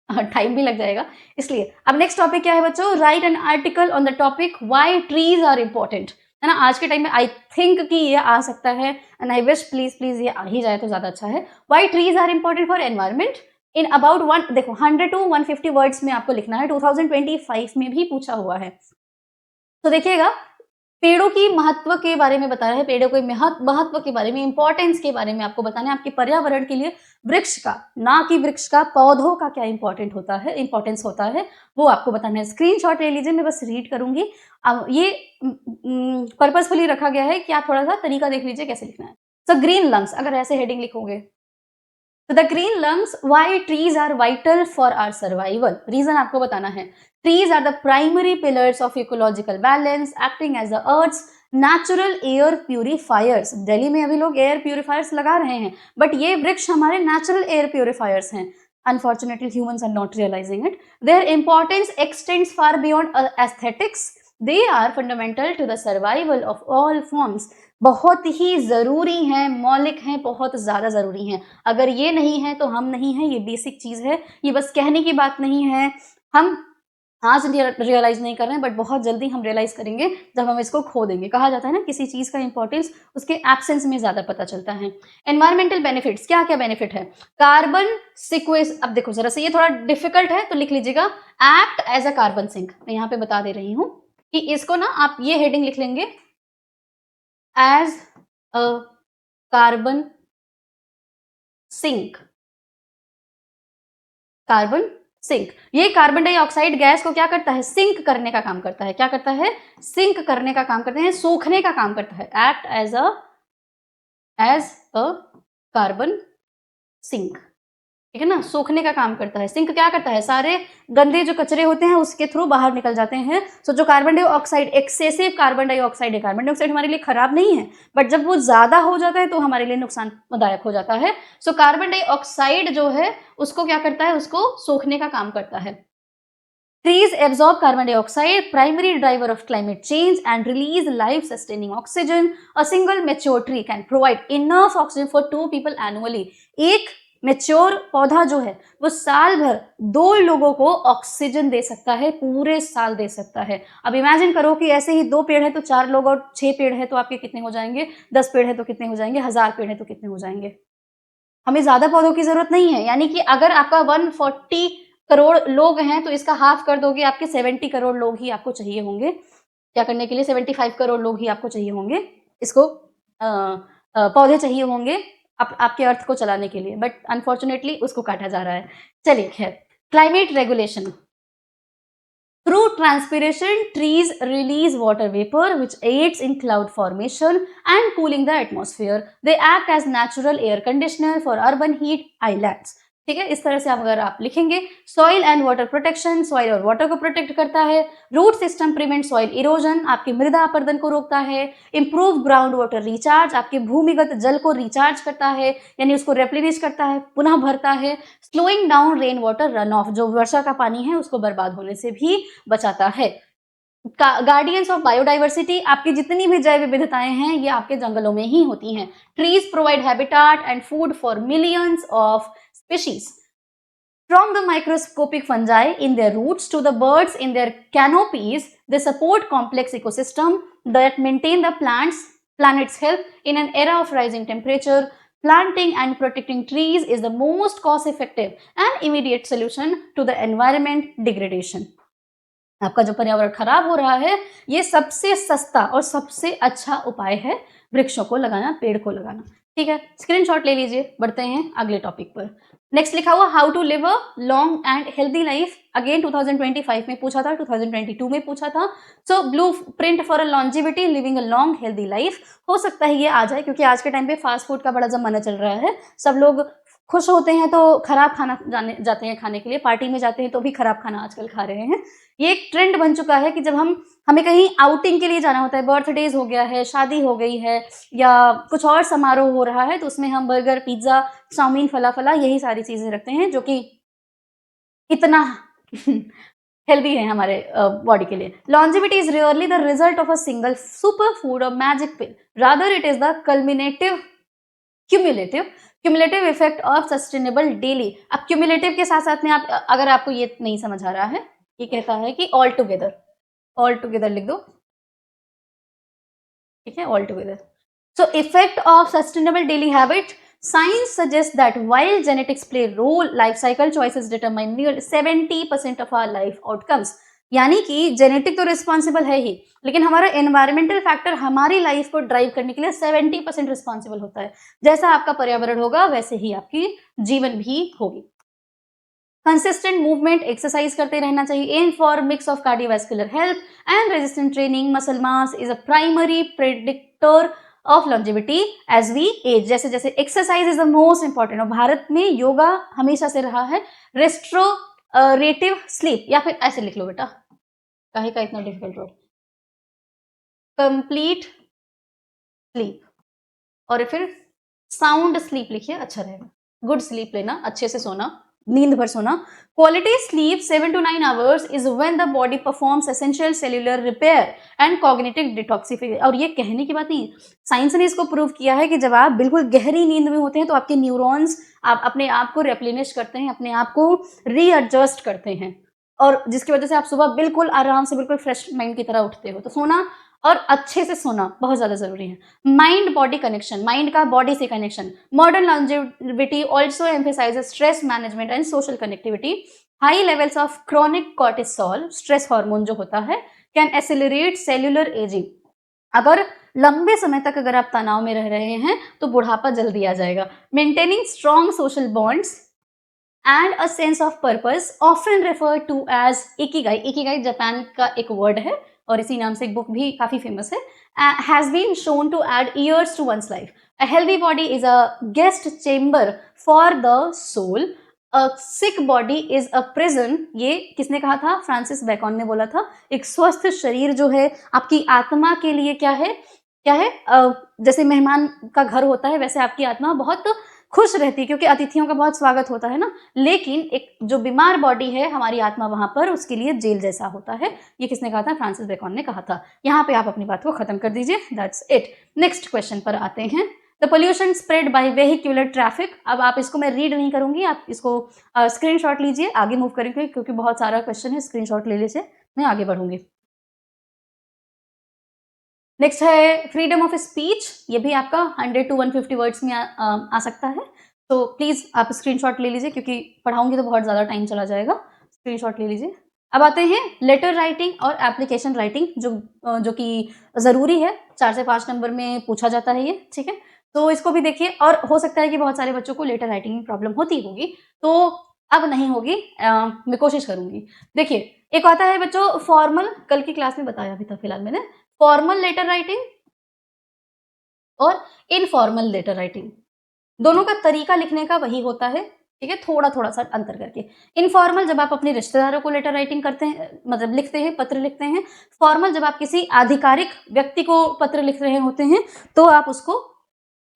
टाइम भी लग जाएगा, इसलिए अब नेक्स्ट टॉपिक क्या है बच्चों, write an article on the topic why trees are important, है ना। आज के टाइम में आई थिंक कि ये आ सकता है and I wish please please ये आ ही जाए तो ज्यादा अच्छा है। Why trees are important for environment in about one, देखो 100 to 150 वर्ड्स में आपको लिखना है, 2025 में भी पूछा हुआ है। तो देखिएगा, पेड़ों की महत्व के बारे में बताया है, पेड़ों के महत्व के बारे में, इंपॉर्टेंस के बारे में आपको बताना है, आपके पर्यावरण के लिए वृक्ष का, ना कि वृक्ष का, पौधों का क्या इंपॉर्टेंस होता है वो आपको बताना है। स्क्रीनशॉट ले लीजिए, मैं बस रीड करूंगी। अब ये पर्पसफुली रखा गया है कि आप थोड़ा सा तरीका देख लीजिए कैसे लिखना है। सो ग्रीन लंग्स, अगर ऐसे हेडिंग लिखोगे तो the green lungs why trees are vital for our survival, reason आपको बताना है। Trees are the primary pillars of ecological balance, acting as the Earth's natural air purifiers. Delhi में अभी लोग एयर प्यूरिफायर्स लगा रहे हैं, बट ये वृक्ष हमारे नेचुरल एयर प्यूरिफायर्स हैं। Unfortunately, humans are not realizing it. Their importance extends far beyond aesthetics. They are fundamental to the survival of all forms. बहुत ही जरूरी हैं, मौलिक हैं, बहुत ज्यादा जरूरी हैं। अगर ये नहीं है तो हम नहीं है, ये बेसिक चीज है, ये बस कहने की बात नहीं है। हम आज रियलाइज नहीं कर रहे हैं बट बहुत जल्दी हम रियलाइज करेंगे जब हम इसको खो देंगे। कहा जाता है ना, किसी चीज का इंपॉर्टेंस उसके एब्सेंस में ज्यादा पता चलता है। एनवायरमेंटल बेनिफिट्स, क्या क्या बेनिफिट है। कार्बन सिक्वेस, अब देखो जरा से ये थोड़ा डिफिकल्ट है तो लिख लीजिएगा, act as a carbon sink. मैं यहाँ पे बता दे रही हूँ कि इसको ना आप ये हेडिंग लिख लेंगे, as a carbon sink. Carbon sink, ये कार्बन डाइऑक्साइड गैस को क्या करता है, सिंक करने का काम करता है। क्या करता है, सिंक करने का काम करते हैं, सोखने का काम करता है। Act as a carbon sink, ठीक है ना, सोखने का काम करता है। सिंक क्या करता है, सारे गंदे जो कचरे होते हैं उसके थ्रू बाहर निकल जाते हैं। सो जो carbon dioxide, excessive carbon dioxide है, कार्बन डाइऑक्साइड हमारे लिए खराब नहीं है बट जब वो ज्यादा हो जाता है तो हमारे लिए नुकसानदायक हो जाता है। सो कार्बन डाइऑक्साइड जो है उसको क्या करता है, उसको सोखने का काम करता है। Trees absorb carbon dioxide, primary driver of climate change, and release life-sustaining oxygen. A single mature tree can provide enough oxygen for 2 people annually. एक मेच्योर पौधा जो है वो साल भर 2 लोगों को ऑक्सीजन दे सकता है, पूरे साल दे सकता है। अब इमेजिन करो कि ऐसे ही 2 पेड़ है तो 4 लोग, और 6 पेड़ है तो आपके कितने हो जाएंगे, 10 पेड़ है तो कितने हो जाएंगे, 1000 पेड़ है तो कितने हो जाएंगे। हमें ज्यादा पौधों की जरूरत नहीं है, यानी कि अगर आपका 140 करोड़ लोग हैं तो इसका हाफ कर दोगे, आपके 70 करोड़ लोग ही आपको चाहिए होंगे। क्या करने के लिए, 75 करोड़ लोग ही आपको चाहिए होंगे, इसको पौधे चाहिए होंगे आपके अर्थ को चलाने के लिए, बट अनफॉर्चुनेटली उसको काटा जा रहा है। चलिए खैर, climate regulation, Through transpiration, trees release water vapor, which aids in cloud formation and cooling the atmosphere. They act as natural air conditioner for urban heat islands. ठीक है, इस तरह से अगर आप लिखेंगे, soil and water protection, soil और water को प्रोटेक्ट करता है, root system prevent soil erosion, आपकी मृदा अपरदन को रोकता है, इंप्रूव ग्राउंड वाटर रिचार्ज, आपके भूमिगत जल को रिचार्ज करता है, यानी उसको रेप्लिनिश करता है, पुनः भरता है, slowing down rain water run of, जो वर्षा का पानी है उसको बर्बाद होने से भी बचाता है। गार्डियंस ऑफ बायोडाइवर्सिटी, आपकी जितनी भी जैव विविधताएं हैं ये आपके जंगलों में ही होती हैं। Trees provide habitat and food for millions of species. From the microscopic fungi in their roots to the birds in their canopies, they support complex ecosystem that maintain the planet's health in an era of rising temperature. Planting and protecting trees is the most cost-effective and immediate solution to the environment degradation. आपका जो पर्यावरण खराब हो रहा है, ये सबसे सस्ता और सबसे अच्छा उपाय है वृक्षों को लगाना, पेड़ को लगाना। ठीक है, स्क्रीनशॉट ले लीजिए, बढ़ते हैं अगले टॉपिक पर। नेक्स्ट लिखा हुआ how to live a long and healthy life, again 2025 में पूछा था, 2022 में पूछा था। So blueprint for a longevity, living a long healthy life, हो सकता है ये आ जाए क्योंकि आज के टाइम पे फास्ट फूड का बड़ा जमाना चल रहा है। सब लोग खुश होते हैं तो खराब खाना जाते हैं खाने के लिए, पार्टी में जाते हैं तो भी खराब खाना आजकल खा रहे हैं। ये एक ट्रेंड बन चुका है कि जब हमें कहीं आउटिंग के लिए जाना होता है, बर्थडेज हो गया है, शादी हो गई है या कुछ और समारोह हो रहा है, तो उसमें हम बर्गर, पिज्जा, चाउमीन, फला यही सारी चीजें रखते हैं जो कि इतना हेल्दी है हमारे बॉडी के लिए। Longevity is rarely the result of a single super food और magic pill, rather it is the cumulative effect of sustainable daily. अब क्यूमुलेटिव के साथ साथ में आप, अगर आपको ये नहीं समझ आ रहा है, ये कहता है कि ऑल टुगेदर लिख दो, ठीक है, all together. So effect of sustainable daily habit, science suggest that while genetics play role, life cycle choices determine near 70% of our life outcomes. यानी कि जेनेटिक तो रिस्पॉन्सिबल है ही, लेकिन हमारा एनवायरमेंटल फैक्टर हमारी लाइफ को ड्राइव करने के लिए 70% रिस्पॉन्सिबल होता है। जैसा आपका पर्यावरण होगा वैसे ही आपकी जीवन भी होगी। कंसिस्टेंट मूवमेंट, एक्सरसाइज करते रहना चाहिए। Aim for mix of cardiovascular health and resistant training, muscle mass is a primary predictor of longevity as we age. जैसे जैसे exercise is the most important, और भारत में योगा हमेशा से रहा है। रेस्टोरेटिव स्लीप, या फिर ऐसे लिख लो बेटा, काहे का इतना डिफिकल्ट वर्ड, कंप्लीट स्लीप, और फिर साउंड स्लीप लिखिए, अच्छा रहेगा। गुड स्लीप लेना, अच्छे से सोना, नींद भर सोना। Quality sleep 7 to 9 hours is when the body performs essential cellular repair and cognitive detoxification. और ये कहने की बात नहीं, साइंस ने इसको प्रूव किया है कि जब आप बिल्कुल गहरी नींद में होते हैं तो आपके न्यूरॉन्स आप अपने आप को रेप्लिनिश करते हैं, अपने आप को रीएडजस्ट करते हैं, और जिसकी वजह से आप सुबह बिल्कुल आराम से, बिल्कुल फ्रेश माइंड की तरह उठते हो। तो सोना और अच्छे से सोना बहुत ज्यादा जरूरी है। माइंड बॉडी कनेक्शन, माइंड का बॉडी से connection. Modern longevity also emphasises stress management and social connectivity. High levels of chronic cortisol, stress hormone जो होता है, कैन एक्सेलरेट सेल्यूलर एजिंग। अगर लंबे समय तक अगर आप तनाव में रह रहे हैं तो बुढ़ापा जल्दी आ जाएगा। Maintaining strong social bonds and a sense of purpose, often refer to as ikigai. Ikigai Japan का एक वर्ड है और इसी नाम से एक बुक भी काफी फेमस है। Has been shown to add years to one's life. A healthy body is a guest chamber for the soul, a sick body is a prison. ये किसने कहा था? फ्रांसिस बेकन ने बोला था। एक स्वस्थ शरीर जो है आपकी आत्मा के लिए क्या है, क्या है? जैसे मेहमान का घर होता है वैसे आपकी आत्मा बहुत खुश रहती है क्योंकि अतिथियों का बहुत स्वागत होता है ना। लेकिन एक जो बीमार बॉडी है हमारी आत्मा वहां पर, उसके लिए जेल जैसा होता है। ये किसने कहा था? फ्रांसिस बेकन ने कहा था। यहाँ पे आप अपनी बात को खत्म कर दीजिए। That's it. नेक्स्ट क्वेश्चन पर आते हैं। The pollution spread by vehicular traffic. अब आप इसको मैं रीड नहीं करूंगी, आप इसको स्क्रीनशॉट लीजिए, आगे मूव करेंगे क्योंकि बहुत सारा क्वेश्चन है। स्क्रीनशॉट ले लीजिए, मैं आगे बढ़ूंगी। नेक्स्ट है फ्रीडम ऑफ स्पीच। ये भी आपका 100 to 150 वर्ड्स में आ सकता है। तो प्लीज आप स्क्रीनशॉट ले लीजिए क्योंकि पढ़ाऊंगी तो बहुत ज्यादा टाइम चला जाएगा। स्क्रीनशॉट ले लीजिए। अब आते हैं लेटर राइटिंग और एप्लीकेशन राइटिंग, जो कि जरूरी है। 4 से 5 नंबर में पूछा जाता है ये, ठीक है। तो इसको भी देखिए, और हो सकता है कि बहुत सारे बच्चों को लेटर राइटिंग में प्रॉब्लम होती होगी। तो अब नहीं होगी, मैं कोशिश करूंगी। देखिए, एक आता है बच्चों फॉर्मल, कल की क्लास में बताया भी था फिलहाल मैंने, फॉर्मल लेटर राइटिंग और इनफॉर्मल लेटर राइटिंग। दोनों का तरीका लिखने का वही होता है, ठीक है, थोड़ा थोड़ा सा अंतर करके। इनफॉर्मल जब आप अपने रिश्तेदारों को लेटर राइटिंग करते हैं, मतलब लिखते हैं, पत्र लिखते हैं। फॉर्मल जब आप किसी आधिकारिक व्यक्ति को पत्र लिख रहे होते हैं, तो आप उसको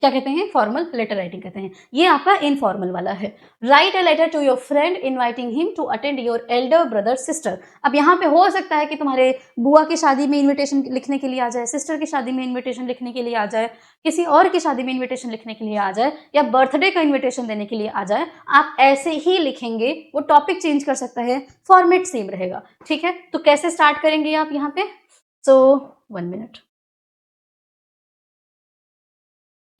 क्या कहते हैं, फॉर्मल लेटर राइटिंग कहते हैं। ये आपका इनफॉर्मल वाला है। Write a letter to your friend inviting him to attend your elder brother sister. अब यहाँ पे हो सकता है कि तुम्हारे बुआ की शादी में इनविटेशन लिखने के लिए आ जाए, सिस्टर की शादी में इनविटेशन लिखने के लिए आ जाए, किसी और की शादी में इनविटेशन लिखने के लिए आ जाए, या बर्थडे का इन्विटेशन देने के लिए आ जाए। आप ऐसे ही लिखेंगे, वो टॉपिक चेंज कर सकता है, फॉर्मेट सेम रहेगा, ठीक है। तो कैसे स्टार्ट करेंगे आप यहाँ पे, सो 1 मिनट।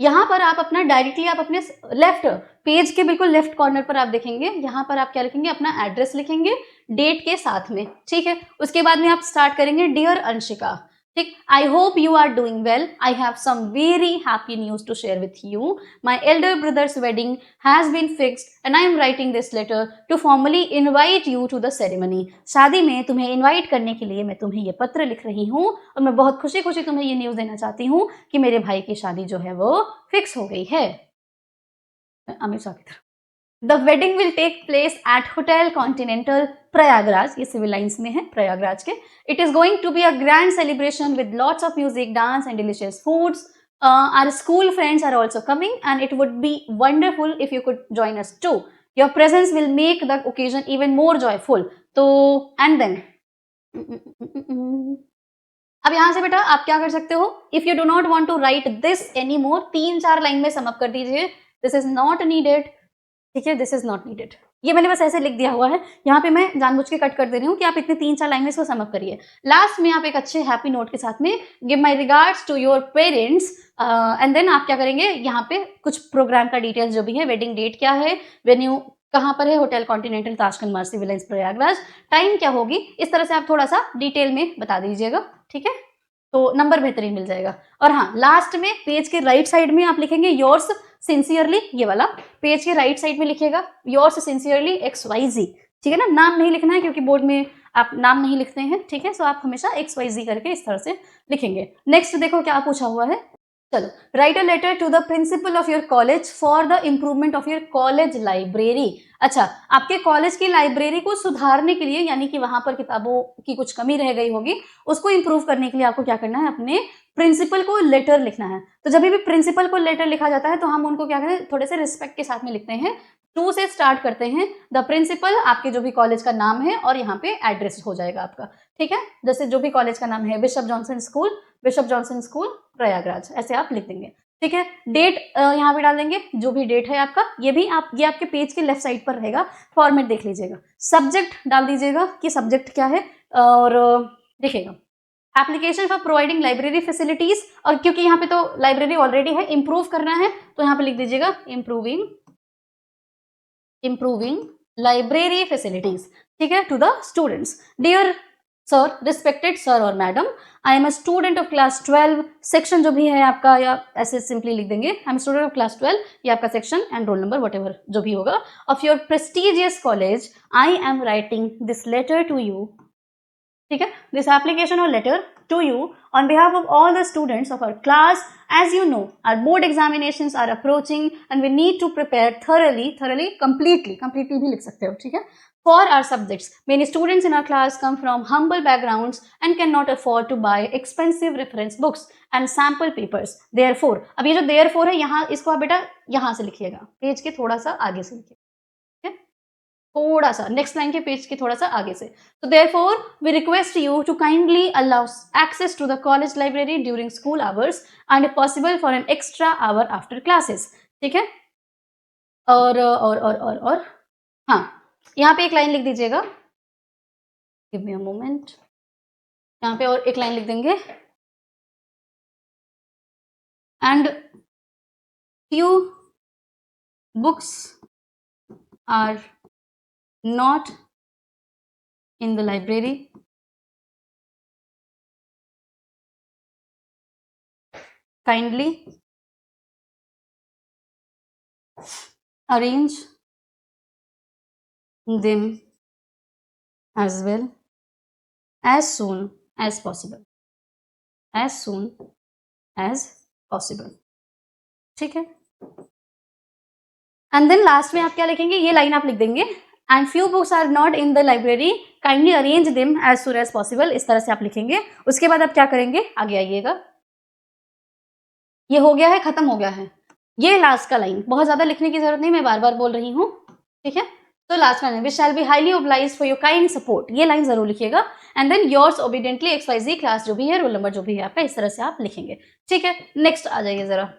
यहाँ पर आप अपना डायरेक्टली आप अपने लेफ्ट पेज के बिल्कुल लेफ्ट कॉर्नर पर आप देखेंगे, यहाँ पर आप क्या लिखेंगे, अपना एड्रेस लिखेंगे डेट के साथ में, ठीक है। उसके बाद में आप स्टार्ट करेंगे, डियर अंशिका, ठीक। I hope you are doing well, I have some very happy news to share with you, my elder brother's wedding has been fixed and I am writing this letter to formally invite you to the ceremony. शादी में तुम्हें invite करने के लिए मैं तुम्हें ये पत्र लिख रही हूँ, और मैं बहुत खुशी खुशी तुम्हें ये न्यूज देना चाहती हूँ कि मेरे भाई की शादी जो है वो फिक्स हो गई है। अमित शाह की तरफ। The wedding will take place at Hotel Continental Prayagraj, ये सिविल लाइन्स में है प्रयागराज के। It is going to be a grand celebration with lots of music, dance and delicious foods. Our school friends are also coming and it would be wonderful if you could join us too. Your presence will make the occasion even more joyful. तो and then अब यहां से बेटा आप क्या कर सकते हो, if you do not want to write this any more, 3-4 line में सम अप कर दीजिए, दिस इज नॉट नीडेड, ठीक है, दिस इज नॉट नीडेड। ये मैंने बस ऐसे लिख दिया हुआ है, यहाँ पे मैं जानबूझ के कट कर दे रही हूँ कि आप इतने 3-4 लाइन में इसको सम अप करिए। लास्ट में आप एक अच्छे हैप्पी नोट के साथ में give my regards to your parents, and then आप क्या करेंगे, यहाँ पे कुछ प्रोग्राम का डिटेल्स जो भी है, वेडिंग डेट क्या है, वेन्यू कहाँ पर है, होटल कॉन्टिनेंटल ताशकंद मार्ग सिविल लाइन्स प्रयागराज, टाइम क्या होगी, इस तरह से आप थोड़ा सा डिटेल में बता दीजिएगा, ठीक है, तो नंबर बेहतरीन मिल जाएगा। और हाँ, लास्ट में पेज के राइट साइड में आप लिखेंगे योर्स सिंसियरली, ये वाला पेज के राइट साइड में लिखिएगा योर्स सिंसियरली XYZ, ठीक है ना, नाम नहीं लिखना है क्योंकि बोर्ड में आप नाम नहीं लिखते हैं, ठीक है, सो आप हमेशा XYZ करके इस तरह से लिखेंगे। नेक्स्ट देखो क्या पूछा हुआ है, चलो, write a letter to the principal of your college for the improvement of your college library. अच्छा, आपके कॉलेज की लाइब्रेरी को सुधारने के लिए, यानी कि वहां पर किताबों की कुछ कमी रह गई होगी, उसको इंप्रूव करने के लिए आपको क्या करना है, अपने प्रिंसिपल को लेटर लिखना है। तो जब भी प्रिंसिपल को लेटर लिखा जाता है तो हम उनको क्या कहते हैं, थोड़े से रिस्पेक्ट के साथ में लिखते हैं, टू से स्टार्ट करते हैं, द प्रिंसिपल, आपके जो भी कॉलेज का नाम है और यहाँ पे एड्रेस हो जाएगा आपका, ठीक है। जैसे जो भी कॉलेज का नाम है, bishop Johnson school, bishop Johnson school Prayagraj, ऐसे आप लिख देंगे, ठीक है। डेट यहाँ पे डाल देंगे, जो भी डेट है आपका, ये भी आप, ये आपके पेज के लेफ्ट साइड पर रहेगा, फॉर्मेट देख लीजिएगा। सब्जेक्ट डाल दीजिएगा कि सब्जेक्ट क्या है, और देखिएगा application for providing library facilities, और क्योंकि यहाँ पे तो लाइब्रेरी ऑलरेडी है, इंप्रूव करना है, तो यहाँ पे लिख दीजिएगा improving library facilities, ठीक है, to the students. Dear sir, respected sir और madam, I am a student of class 12, section जो भी है आपका, या ऐसे सिंपली लिख देंगे, I am a student of class 12, ये आपका section and roll number whatever जो भी होगा, of your prestigious college, I am writing this letter to you, ठीक है, दिस एप्लीकेशन और letter to you on behalf of all the students of our class, as you know our board examinations are approaching and we need to prepare thoroughly completely भी लिख सकते हो, ठीक है, for our subjects. Many students in our class come from humble backgrounds and cannot afford to buy expensive reference books and sample papers. Therefore, अब ये जो therefore है, यहाँ इसको आप बेटा यहाँ से लिखिएगा, पेज के थोड़ा सा आगे से लिखिएगा, थोड़ा सा नेक्स्ट लाइन के पेज के थोड़ा सा आगे से। तो therefore we request you to kindly allow access to the college library during school hours and possible for an extra hour after classes, ठीक है। और हाँ, यहाँ पे एक लाइन लिख दीजिएगा, गिव मी अ मोमेंट, यहाँ पे और एक लाइन लिख देंगे, and few books are not in the library, kindly arrange them as well as soon as possible, as soon as possible, ठीक है। एंड देन लास्ट में आप क्या लिखेंगे, ये लाइन आप लिख देंगे, and few books are not in the library, kindly arrange them as soon as possible, इस तरह से आप लिखेंगे। उसके बाद आप क्या करेंगे, आगे आइएगा, ये हो गया है, खत्म हो गया है, ये लास्ट का लाइन, बहुत ज्यादा लिखने की जरूरत नहीं, मैं बार बार बोल रही हूँ, ठीक है। तो लास्ट में we shall be highly obliged for your kind support, ये लाइन जरूर लिखिएगा। And then yours obediently XYZ, class जो भी है, रोल नंबर जो भी है आपका, इस तरह से आप लिखेंगे, ठीक है। नेक्स्ट आ जाइए जरा,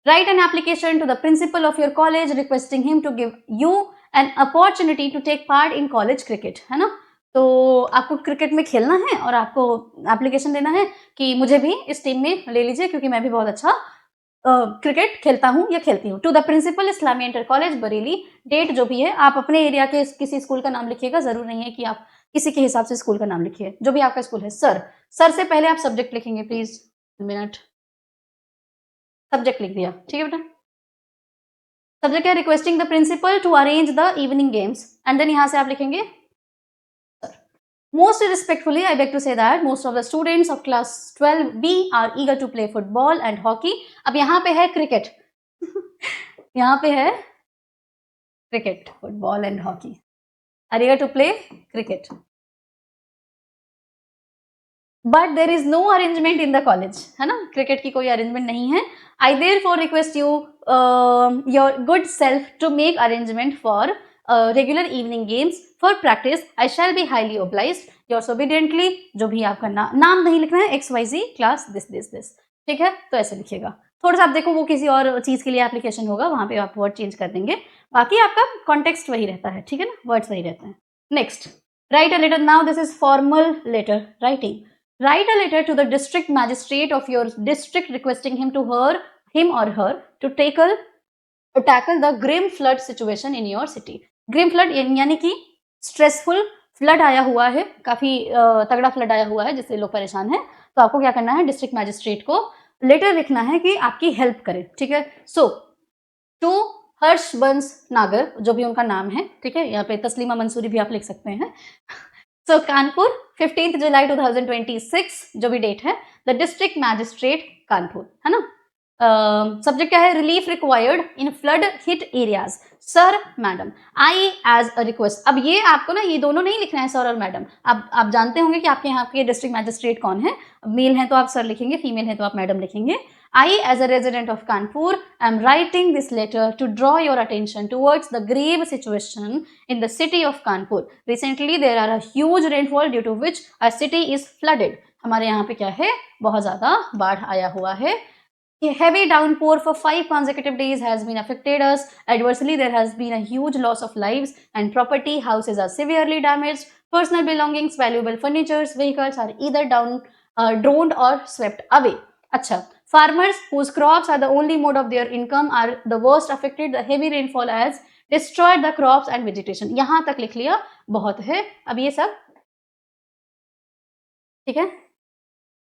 write an application to the principal of your college requesting him to give you an opportunity to take part in college cricket, है ना। तो आपको क्रिकेट में खेलना है और आपको एप्लीकेशन देना है कि मुझे भी इस टीम में ले लीजिए क्योंकि मैं भी बहुत अच्छा क्रिकेट खेलता हूँ या खेलती हूँ। To the principal Islami Inter College Bareilly, date जो भी है आप अपने एरिया के किसी स्कूल का नाम लिखिएगा, जरूर नहीं है कि आप किसी के हिसाब से स्कूल का नाम लिखिए, जो भी आपका स्कूल है। सर, सर से पहले आप सब्जेक्ट लिखेंगे प्लीज, मिनट, सब्जेक्ट लिख दिया, ठीक है बेटा। सब्जेक्ट है requesting the principal to arrange the evening games, and then यहां से आप लिखेंगे most respectfully I beg to say that most of the students of class 12B are eager to play football and hockey। अब यहाँ पे है cricket यहाँ पे है cricket, football and hockey, are eager to play cricket but there is no arrangement in the college, है ना, cricket की कोई अरेंजमेंट नहीं है। I therefore request you your good self to make arrangement for regular evening games for practice। I shall be highly obliged, yours obediently, जो भी आपका नाम नहीं लिखना है, XYZ क्लास this, ठीक है। तो ऐसे लिखिएगा, थोड़ा सा आप देखो वो किसी और चीज के लिए एप्लीकेशन होगा, वहां पे आप वर्ड चेंज कर देंगे, बाकी आपका कॉन्टेक्स्ट वही रहता है, ठीक है ना, वर्ड्स वही रहते हैं। Next, write a letter, now this is formal letter writing. Write a letter to the district magistrate of your district requesting him or her to tackle the grim flood situation in your city। Grim flood यानी कि stressful flood आया हुआ है, काफी तगड़ा flood आया हुआ है जिससे लोग परेशान हैं। तो आपको क्या करना है, डिस्ट्रिक्ट मैजिस्ट्रेट को लेटर लिखना है कि आपकी हेल्प करे, ठीक है। सो टू हर्षवंश नागर, जो भी उनका नाम है, ठीक है, यहाँ पे तस्लीमा मंसूरी भी आप लिख सकते हैं। सो कानपुर 15 जुलाई 2026 जो भी डेट है, द डिस्ट्रिक्ट मैजिस्ट्रेट कानपुर, है ना। सब्जेक्ट क्या है, relief required in flood hit areas, sir madam, I as a request. अब ये आपको ना ये दोनों नहीं लिखना है सर और मैडम, आप जानते होंगे कि आपके यहाँ के डिस्ट्रिक्ट मैजिस्ट्रेट कौन है, मेल है तो आप सर लिखेंगे, फीमेल है तो आप मैडम लिखेंगे। I, as a resident of Kanpur, am writing this letter to draw your attention towards the grave situation in the city of Kanpur. Recently, there are a huge rainfall due to which our city is flooded. हमारे यहाँ पे क्या है, बहुत ज़्यादा बाढ़ आया हुआ है। Heavy downpour for 5 consecutive days has been affected us adversely. There has been a huge loss of lives and property. Houses are severely damaged. Personal belongings, valuable furnitures, vehicles are either drowned or swept away. अच्छा, farmers whose crops are the only mode of their income are the worst affected. The heavy rainfall has destroyed the crops and vegetation। यहां तक लिख लिया, बहुत है। अब ये सब ठीक है,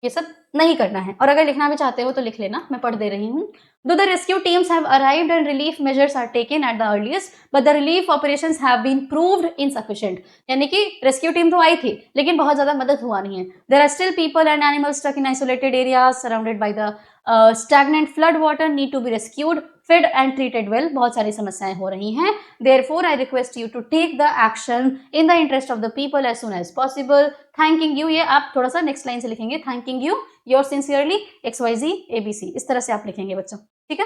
ये सब नहीं करना है, और अगर लिखना भी चाहते हो तो लिख लेना, मैं पढ़ दे रही हूँ। Do the rescue teams have arrived and relief measures are taken at the earliest, but the relief operations have been proved insufficient। यानी कि रेस्क्यू टीम तो आई थी लेकिन बहुत ज्यादा मदद हुआ नहीं है। There are still people and animals stuck in isolated areas surrounded by the stagnant flood water, need to be rescued, fed and treated well। बहुत सारी समस्याएं हो रही हैं। Therefore, I request you to take the action in the interest of the people as soon as possible। Thanking you, ये आप थोड़ा सा नेक्स्ट लाइन से लिखेंगे, thanking you, yours sincerely XYZ ABC, इस तरह से आप लिखेंगे बच्चों, ठीक है।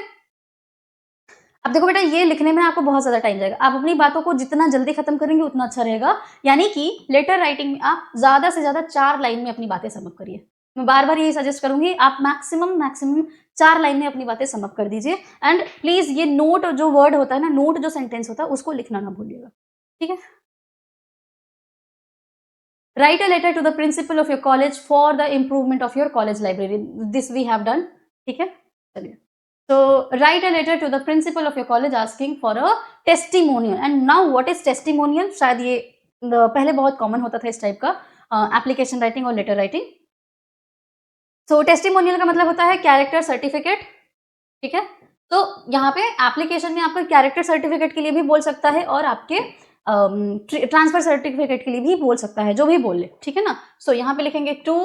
अब देखो बेटा, ये लिखने में आपको बहुत ज्यादा टाइम जाएगा, आप अपनी बातों को जितना जल्दी खत्म करेंगे उतना अच्छा रहेगा। यानी कि लेटर राइटिंग में आप ज्यादा से ज्यादा 4 लाइन में अपनी बातें समअप करिए। मैं बार बार यही सजेस्ट करूंगी, आप मैक्सिमम 4 लाइन में अपनी बातें समअप कर दीजिए। एंड प्लीज ये नोट जो वर्ड होता है ना, नोट जो सेंटेंस होता है, उसको लिखना ना भूलिएगा, ठीक है। Write a letter to the principal of your college for the improvement of your college library। This we have done, ठीक है। चलिए, so write a letter to the principal of your college asking for a testimonial। And now what is testimonial? शायद ये पहले बहुत common होता था इस टाइप का एप्लीकेशन राइटिंग और लेटर राइटिंग। सो टेस्टिमोनियल का मतलब होता है कैरेक्टर सर्टिफिकेट, ठीक है। तो यहाँ पे एप्लीकेशन में आपका कैरेक्टर सर्टिफिकेट के लिए भी बोल सकता है और आपके ट्रांसफर सर्टिफिकेट के लिए भी बोल सकता है, जो भी बोल ले, ठीक है ना। सो यहाँ पे लिखेंगे to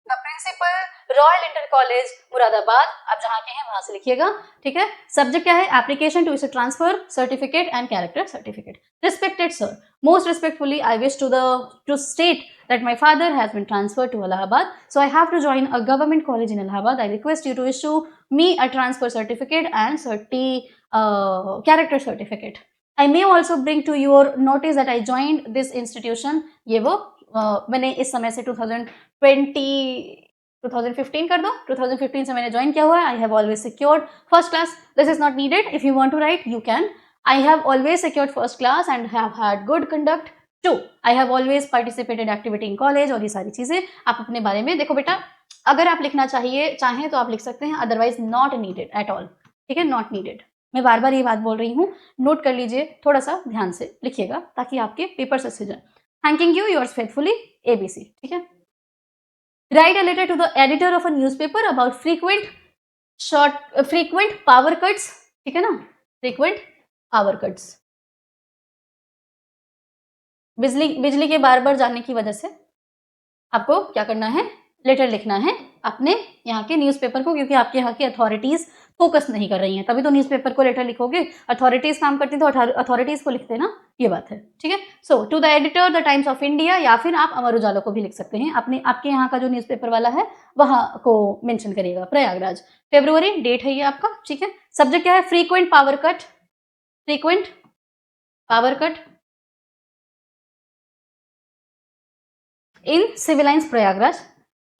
the principal Royal Inter College Moradabad, आप जहाँ के हैं वहां से लिखिएगा, ठीक है। सब्जेक्ट क्या है, application to issue transfer certificate and character certificate. Respected sir, most respectfully I wish to state that my father has been transferred to Allahabad, so I have to join a government college in Allahabad. I request you to issue me a transfer certificate and character certificate. I may also bring to your notice that I joined this institution. ये वो मैंने इस समय से 2015 कर दो, 2015 से मैंने ज्वाइन किया हुआ है। I have always secured first class. This is not needed. If you want to write, you can. I have always secured first class and have had good conduct. 2. I have always participated activity in college। और ये सारी चीजें आप अपने बारे में देखो बेटा, अगर आप लिखना चाहें तो आप लिख सकते हैं, otherwise not needed at all, ठीक है, नॉट नीडेड। मैं बार बार ये बात बोल रही हूँ, नोट कर लीजिए, थोड़ा सा ध्यान से लिखिएगा ताकि आपके पेपर अच्छे जाए। Thanking you, yours faithfully ABC, ठीक है। Write a letter to the editor of a newspaper about frequent power cuts, ठीक है ना, फ्रीक्वेंट पावर कट्स, बिजली के बार बार जाने की वजह से आपको क्या करना है, लेटर लिखना है अपने यहाँ के न्यूज़पेपर को, क्योंकि आपके यहाँ की अथॉरिटीज फोकस नहीं कर रही हैं, तभी तो न्यूज़पेपर को लेटर लिखोगे। अथॉरिटीज काम करती तो अथॉरिटीज को लिखते ना, ये बात है, ठीक है। So to the editor the Times of India, या फिर आप अमर उजाला को भी लिख सकते हैं, अपने आपके यहाँ का जो न्यूज़पेपर वाला है वहां को मेंशन करिएगा, प्रयागराज, फरवरी डेट है ये आपका, ठीक है। सब्जेक्ट क्या है, frequent power cut in Civil Lines Prayagraj,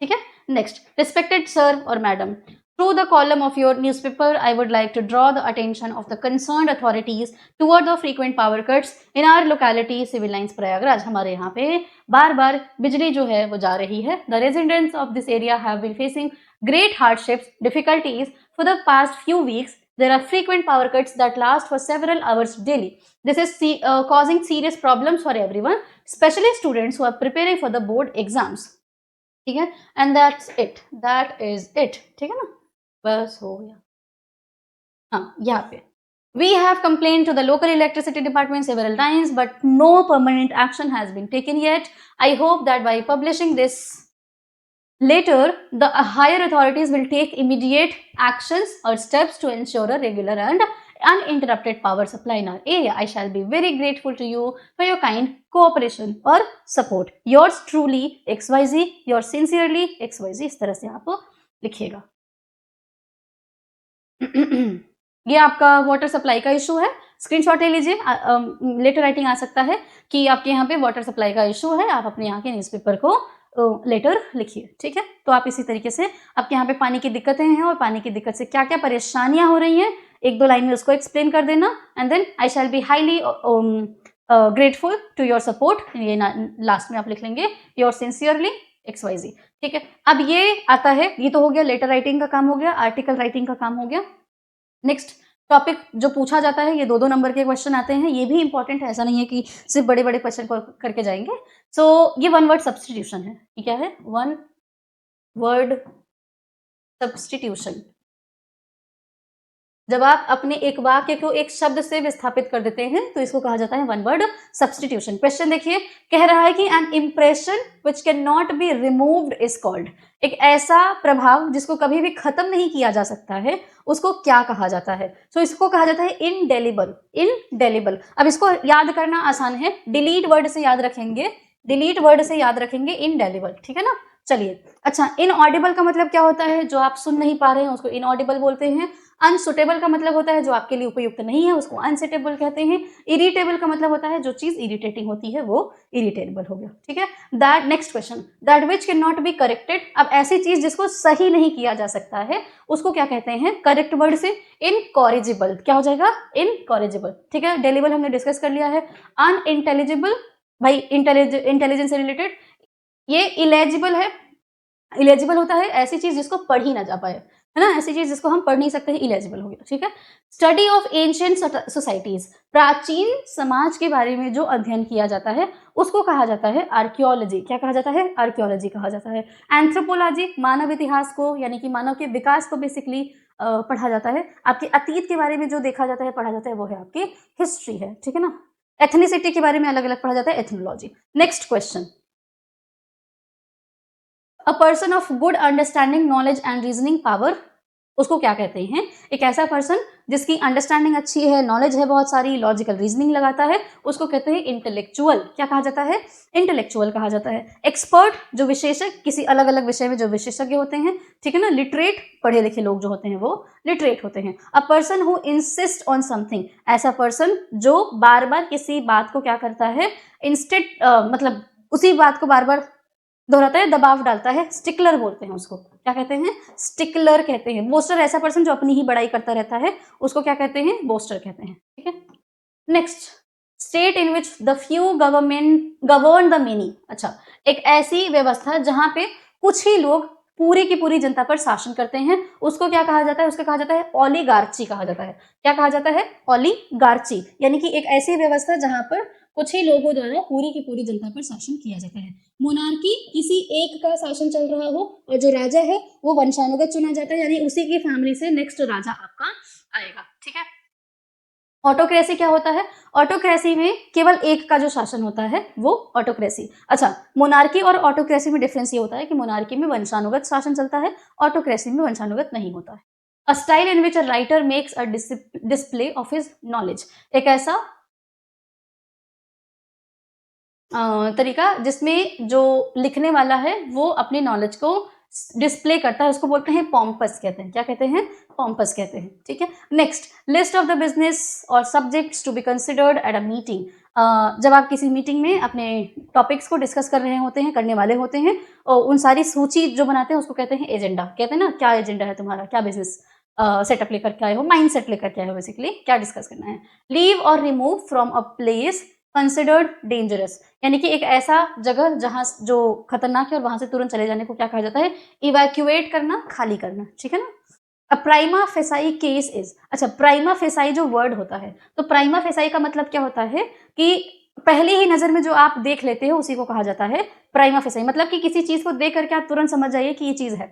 ठीक है। नेक्स्ट, रिस्पेक्टेड सर और madam, through the column of your newspaper I would like to draw the attention of the concerned authorities toward the frequent power cuts in our locality civil lines Prayagraj. हमारे यहाँ पे बार बार बिजली जो है वो जा रही है। The residents of this area have been facing great hardships, difficulties for the past few weeks. There are frequent power cuts that last for several hours daily. This is causing serious problems for everyone, especially students who are preparing for the board exams, ठीक है। And that is it, ठीक है ना, बस हो गया। हाँ, यहाँ पे we have complained to the local electricity department several times but no permanent action has been taken yet. I hope that by publishing this later the higher authorities will take immediate actions or steps to ensure a regular and uninterrupted power supply in our area. I shall be very grateful to you for your kind cooperation or support. Yours truly XYZ, yours sincerely XYZ, इस तरह से आप लिखिएगा। ये आपका water supply का issue है, screenshot ले लीजिए। लेटर राइटिंग आ सकता है कि आपके यहाँ पे वाटर सप्लाई का इशू है, आप अपने यहाँ के न्यूज़पेपर को लेटर लिखिए, ठीक है। तो आप इसी तरीके से आपके यहाँ पे पानी की दिक्कतें हैं और पानी की दिक्कत से क्या क्या परेशानियां हो रही हैं, एक दो लाइन में उसको एक्सप्लेन कर देना। And then I shall be highly grateful to your support, ये लास्ट में आप लिख लेंगे योर सिंसियरली XYZ, ठीक है। अब ये आता है, ये तो हो गया लेटर राइटिंग का काम हो गया, आर्टिकल राइटिंग का काम हो गया। नेक्स्ट टॉपिक जो पूछा जाता है, ये 2-2 नंबर के क्वेश्चन आते हैं, ये भी इंपॉर्टेंट है, ऐसा नहीं है कि सिर्फ बड़े बड़े क्वेश्चन करके जाएंगे। सो ये वन वर्ड सब्सटीट्यूशन है, ये क्या है, वन वर्ड सब्सटीट्यूशन। जब आप अपने एक वाक्य को एक शब्द से विस्थापित कर देते हैं तो इसको कहा जाता है वन वर्ड सब्सटीट्यूशन। क्वेश्चन देखिए, कह रहा है कि an impression which can not be removed is called, एक ऐसा प्रभाव जिसको कभी भी खत्म नहीं किया जा सकता है उसको क्या कहा जाता है। सो इसको कहा जाता है इनडेलिबल, इनडेलिबल। अब इसको याद करना आसान है, डिलीट वर्ड से याद रखेंगे इनडेलिबल, ठीक है ना। चलिए, अच्छा, इनऑडिबल का मतलब क्या होता है, जो आप सुन नहीं पा रहे हैं उसको इनऑडिबल बोलते हैं। अनसुटेबल का मतलब होता है जो आपके लिए उपयुक्त नहीं है, उसको अनसुटेबल कहते हैं। इरिटेबल का मतलब होता है जो चीज इरिटेटिंग होती है वो इरिटेबल हो गया, ठीक है। That, next question, that which can not be corrected. अब ऐसी चीज जिसको सही नहीं किया जा सकता है उसको क्या कहते हैं, करेक्ट वर्ड से इनकॉरिजिबल, क्या हो जाएगा, इनकॉरिजिबल, ठीक है। डेलिबल हमने डिस्कस कर लिया है। अनइंटेलिजिबल, भाई इंटेलिजेंस से रिलेटेड। ये इलेजिबल है, इलेजिबल होता है ऐसी चीज जिसको पढ़ ही ना जा पाए, है ना, ऐसी चीज जिसको हम पढ़ नहीं सकते हैं, इलेजिबल हो गया, ठीक है। स्टडी ऑफ एंशिएंट सोसाइटीज, प्राचीन समाज के बारे में जो अध्ययन किया जाता है उसको कहा जाता है आर्कियोलॉजी। क्या कहा जाता है, आर्कियोलॉजी कहा जाता है। एंथ्रोपोलॉजी, मानव इतिहास को यानी कि मानव के विकास को बेसिकली पढ़ा जाता है। आपके अतीत के बारे में जो देखा जाता है, पढ़ा जाता है, वो है आपकी हिस्ट्री है, ठीक है ना। एथनिसिटी के बारे में अलग अलग पढ़ा जाता है, ethnology. Next question, a person of good understanding, knowledge and reasoning power, उसको क्या कहते हैं? एक ऐसा पर्सन जिसकी अंडरस्टैंडिंग अच्छी है, नॉलेज है बहुत सारी, लॉजिकल रीजनिंग लगाता है, उसको कहते हैं इंटेलेक्चुअल। क्या कहा जाता है? इंटेलेक्चुअल कहा जाता है। एक्सपर्ट, जो विशेषज्ञ, किसी अलग अलग विषय में जो विशेषज्ञ होते हैं, ठीक है ना। लिटरेट, पढ़े लिखे लोग जो होते हैं वो लिटरेट होते हैं। अ person who insist on something, ऐसा पर्सन जो बार बार किसी बात को क्या करता है, इंस्टेड मतलब उसी बात को बार बार दोहराता है, दबाव डालता है, स्टिकलर बोलते हैं उसको। क्या कहते हैं? स्टिकलर कहते हैं। बोस्टर, ऐसा पर्सन जो अपनी ही बड़ाई करता रहता है, उसको क्या कहते हैं? बोस्टर कहते हैं, ठीक है। Next, state in which the few govern the many. अच्छा, एक ऐसी व्यवस्था जहां पे कुछ ही लोग पूरी की पूरी जनता पर शासन करते हैं, उसको क्या कहा जाता है? उसको कहा जाता है ओलिगार्ची कहा जाता है। क्या कहा जाता है? ओलिगार्ची, यानी कि एक ऐसी व्यवस्था जहां पर कुछ ही लोगों द्वारा पूरी की पूरी जनता पर शासन किया जाता है। मोनार्की, किसी एक का शासन चल रहा हो और जो राजा है वो वंशानुगत चुना जाता है, यानी उसी की फैमिली से नेक्स्ट राजा आपका आएगा, ठीक है। ऑटोक्रेसी क्या होता है? ऑटोक्रेसी में केवल एक का जो शासन होता है वो ऑटोक्रेसी। अच्छा, मोनार्की और ऑटोक्रेसी में डिफरेंस ये होता है कि मोनार्की में वंशानुगत शासन चलता है, ऑटोक्रेसी में वंशानुगत नहीं होता है। A style in which a writer makes a display of his knowledge, एक ऐसा तरीका जिसमें जो लिखने वाला है वो अपनी नॉलेज को डिस्प्ले करता है, उसको बोलते हैं पॉम्पस कहते हैं। क्या कहते हैं? पॉम्पस कहते हैं, ठीक है। Next, list of the business और subjects to be considered at a meeting. जब आप किसी मीटिंग में अपने टॉपिक्स को डिस्कस कर रहे होते हैं, करने वाले होते हैं, और उन सारी सूची जो बनाते हैं उसको कहते हैं एजेंडा। कहते हैं ना, क्या एजेंडा है तुम्हारा, क्या बिजनेस सेटअप लेकर के आए हो, माइंड सेट लेकर के आए हो, बेसिकली क्या डिस्कस करना है। लीव और remove from a place considered dangerous, यानी कि एक ऐसा जगह जहां जो खतरनाक है और वहां से तुरंत चले जाने को क्या कहा जाता है? इवैक्यूएट करना, खाली करना, ठीक है ना। A prima facie case is, अच्छा, प्राइमा फेसाई जो वर्ड होता है, तो प्राइमा फेसाई का मतलब क्या होता है कि पहली ही नजर में जो आप देख लेते हो उसी को कहा जाता है प्राइमा फेसाई। मतलब कि किसी चीज को देख करके आप तुरंत समझ जाइए कि ये चीज है।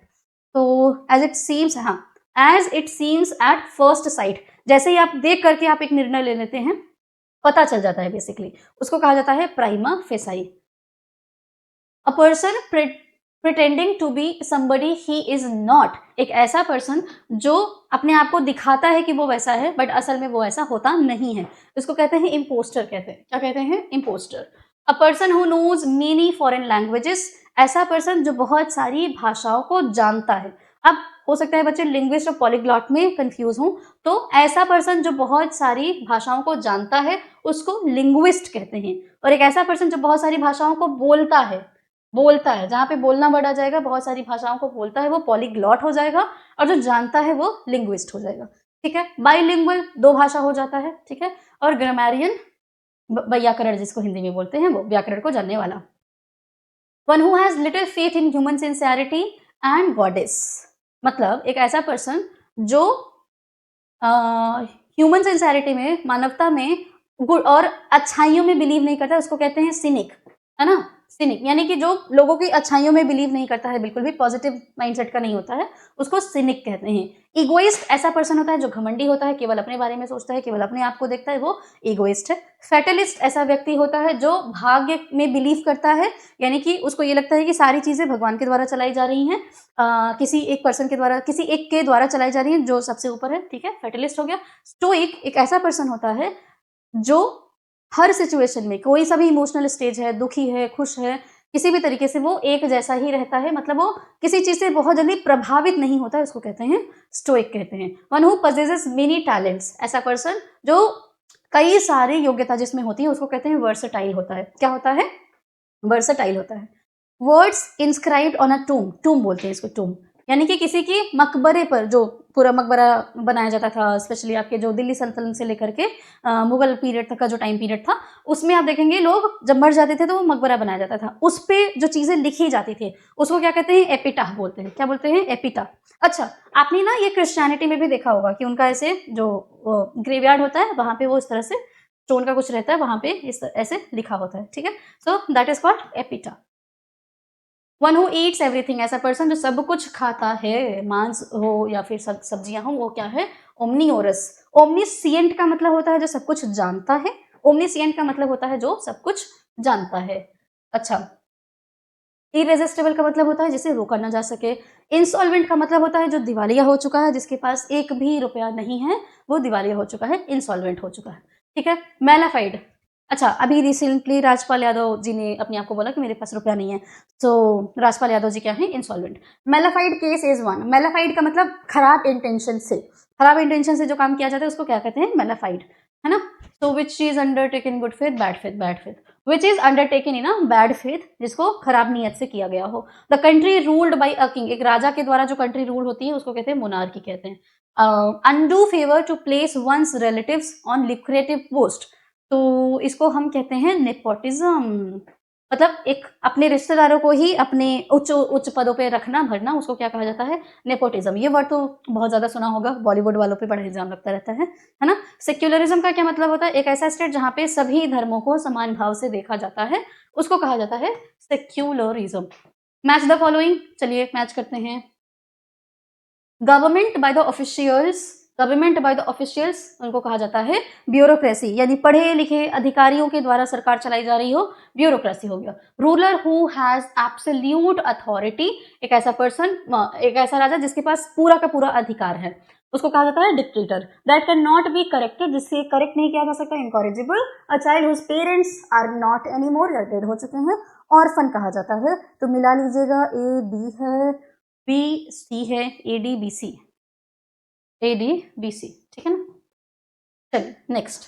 तो एज इट सीम्स, हाँ, as it seems at first sight, जैसे ही आप देख करके आप एक निर्णय ले लेते हैं, पता चल जाता है, बेसिकली उसको कहा जाता है prima facie. A person pretending to be somebody he is not, एक ऐसा पर्सन जो अपने आप को दिखाता है कि वो वैसा है बट असल में वो ऐसा होता नहीं है, इसको कहते हैं इम्पोस्टर कहते हैं। क्या कहते हैं? Impostor. A person who knows many foreign languages, ऐसा पर्सन जो बहुत सारी भाषाओं को जानता है। अब हो सकता है बच्चे लिंग्विस्ट और पॉलीग्लॉट में कंफ्यूज हों, तो ऐसा पर्सन जो बहुत सारी भाषाओं को जानता है उसको लिंग्विस्ट कहते हैं। और एक ऐसा पर्सन जो बहुत सारी भाषाओं को बोलता है, जहाँ पे बोलना वर्ड आ जाएगा, बहुत सारी भाषाओं को बोलता है, वो पॉलीग्लॉट हो जाएगा, और जो जानता है वो लिंग्विस्ट हो जाएगा, ठीक है। बाइलिंगुअल, दो भाषा हो जाता है, ठीक है। और ग्रामेरियन, व्याकरण जिसको हिंदी में बोलते हैं, वो व्याकरण को जानने वाला। One who has little faith in human sincerity and goddess, मतलब एक ऐसा पर्सन जो ह्यूमन सिंसियरिटी में, मानवता में, गुड और अच्छाइयों में बिलीव नहीं करता, उसको कहते हैं सिनिक, है ना। सिनिक यानी कि जो लोगों की अच्छाइयों में बिलीव नहीं करता है, बिल्कुल भी पॉजिटिव माइंडसेट का नहीं होता है, उसको सिनिक कहते हैं। इगोइस्ट, ऐसा पर्सन होता है जो घमंडी होता है, केवल अपने बारे में सोचता है, केवल अपने आप को देखता है, वो इगोइस्ट है। फैटलिस्ट, ऐसा व्यक्ति होता है जो भाग्य में बिलीव करता है, यानी कि उसको ये लगता है कि सारी चीजें भगवान के द्वारा चलाई जा रही हैं, किसी एक पर्सन के द्वारा, किसी एक के द्वारा चलाई जा रही है जो सबसे ऊपर है, ठीक है, फैटलिस्ट हो गया। स्टोइक, एक ऐसा पर्सन होता है जो हर सिचुएशन में, कोई सा भी इमोशनल स्टेज है, दुखी है, खुश है, किसी भी तरीके से वो एक जैसा ही रहता है, मतलब वो किसी चीज से बहुत जल्दी प्रभावित नहीं होता है, उसको कहते हैं स्टोइक कहते हैं। One who possesses many talents, ऐसा पर्सन जो कई सारी योग्यता जिसमें होती है, उसको कहते हैं वर्सटाइल होता है। क्या होता है? वर्सटाइल होता है। वर्ड्स इंस्क्राइब्ड ऑन अ टूम, टूम बोलते हैं इसको, टूम, यानी कि किसी की मकबरे पर, जो पूरा मकबरा बनाया जाता था, स्पेशली आपके जो दिल्ली सल्तनत से लेकर के मुगल पीरियड तक का जो टाइम पीरियड था, उसमें आप देखेंगे लोग जब मर जाते थे तो वो मकबरा बनाया जाता था, उस पे जो चीजें लिखी जाती थी उसको क्या कहते हैं? एपिटाफ बोलते हैं। क्या बोलते हैं? एपिटाफ। अच्छा, आपने ना ये क्रिश्चियनिटी में भी देखा होगा कि उनका ऐसे जो ग्रेवयार्ड होता है वहां पे वो इस तरह से स्टोन का कुछ रहता है, वहां पे इस ऐसे लिखा होता है, ठीक है। So that is called epitaph. One who Yeats everything, ऐसा पर्सन जो सब कुछ खाता है, मांस हो या फिर सब्जियां हो, वो क्या है? ओमनीओरस। ओमनीसिएंट का मतलब होता है जो सब कुछ जानता है, ओमनीसिएंट का मतलब होता है जो सब कुछ जानता है। अच्छा, इरेजिस्टिबल का मतलब होता है जिसे रोका ना जा सके। इंसॉल्वेंट का मतलब होता है जो दिवालिया हो चुका है, जिसके पास एक भी रुपया नहीं है, वो दिवालिया हो चुका है, इंसॉल्वेंट हो चुका है। ठीक है। मैलाफाइड, अच्छा अभी रिसेंटली राजपाल यादव जी ने अपने आप को बोला कि मेरे पास रुपया नहीं है, तो राजपाल यादव जी क्या है, insolvent. Mala fide case is one, mala fide का मतलब खराब इंटेंशन से, खराब इंटेंशन से जो काम किया जाता है उसको क्या कहते हैं, मैलाफाइड, है ना। तो which is undertaken good faith, bad faith, bad faith, which is undertaken in a bad faith, जिसको खराब नीयत से किया गया हो। The country ruled by a king, एक राजा के द्वारा जो कंट्री रूल होती है उसको कहते हैं मोनार्की कहते हैं। Undue favour to place one's relatives on lucrative post, तो इसको हम कहते हैं नेपोटिज्म, मतलब एक अपने रिश्तेदारों को ही अपने उच्च उच्च पदों पे रखना भरना, उसको क्या कहा जाता है, नेपोटिज्म। ये वर्ड तो बहुत ज्यादा सुना होगा, बॉलीवुड वालों पे बड़ा इल्जाम लगता रहता है ना। सेक्युलरिज्म का क्या मतलब होता है, एक ऐसा स्टेट जहां पे सभी धर्मों को समान भाव से देखा जाता है, उसको कहा जाता है सेक्युलरिज्म। मैच द फॉलोइंग, चलिए मैच करते हैं। Government by the officials, government by the officials उनको कहा जाता है ब्यूरोक्रेसी, यानी पढ़े लिखे अधिकारियों के द्वारा सरकार चलाई जा रही हो, ब्यूरोक्रेसी हो गया। Ruler who has absolute authority, एक ऐसा पर्सन, एक ऐसा राजा जिसके पास पूरा का पूरा अधिकार है, उसको कहा जाता है dictator. That can not be corrected, जिससे करेक्ट नहीं किया जा सकता, incorrigible. A child whose parents are not any more, या डेड हो चुके हैं, ऑर्फन कहा जाता है। तो मिला लीजिएगा, ए डी है, बी सी है, A D B C, A D B C, ठीक है ना। चलिए नेक्स्ट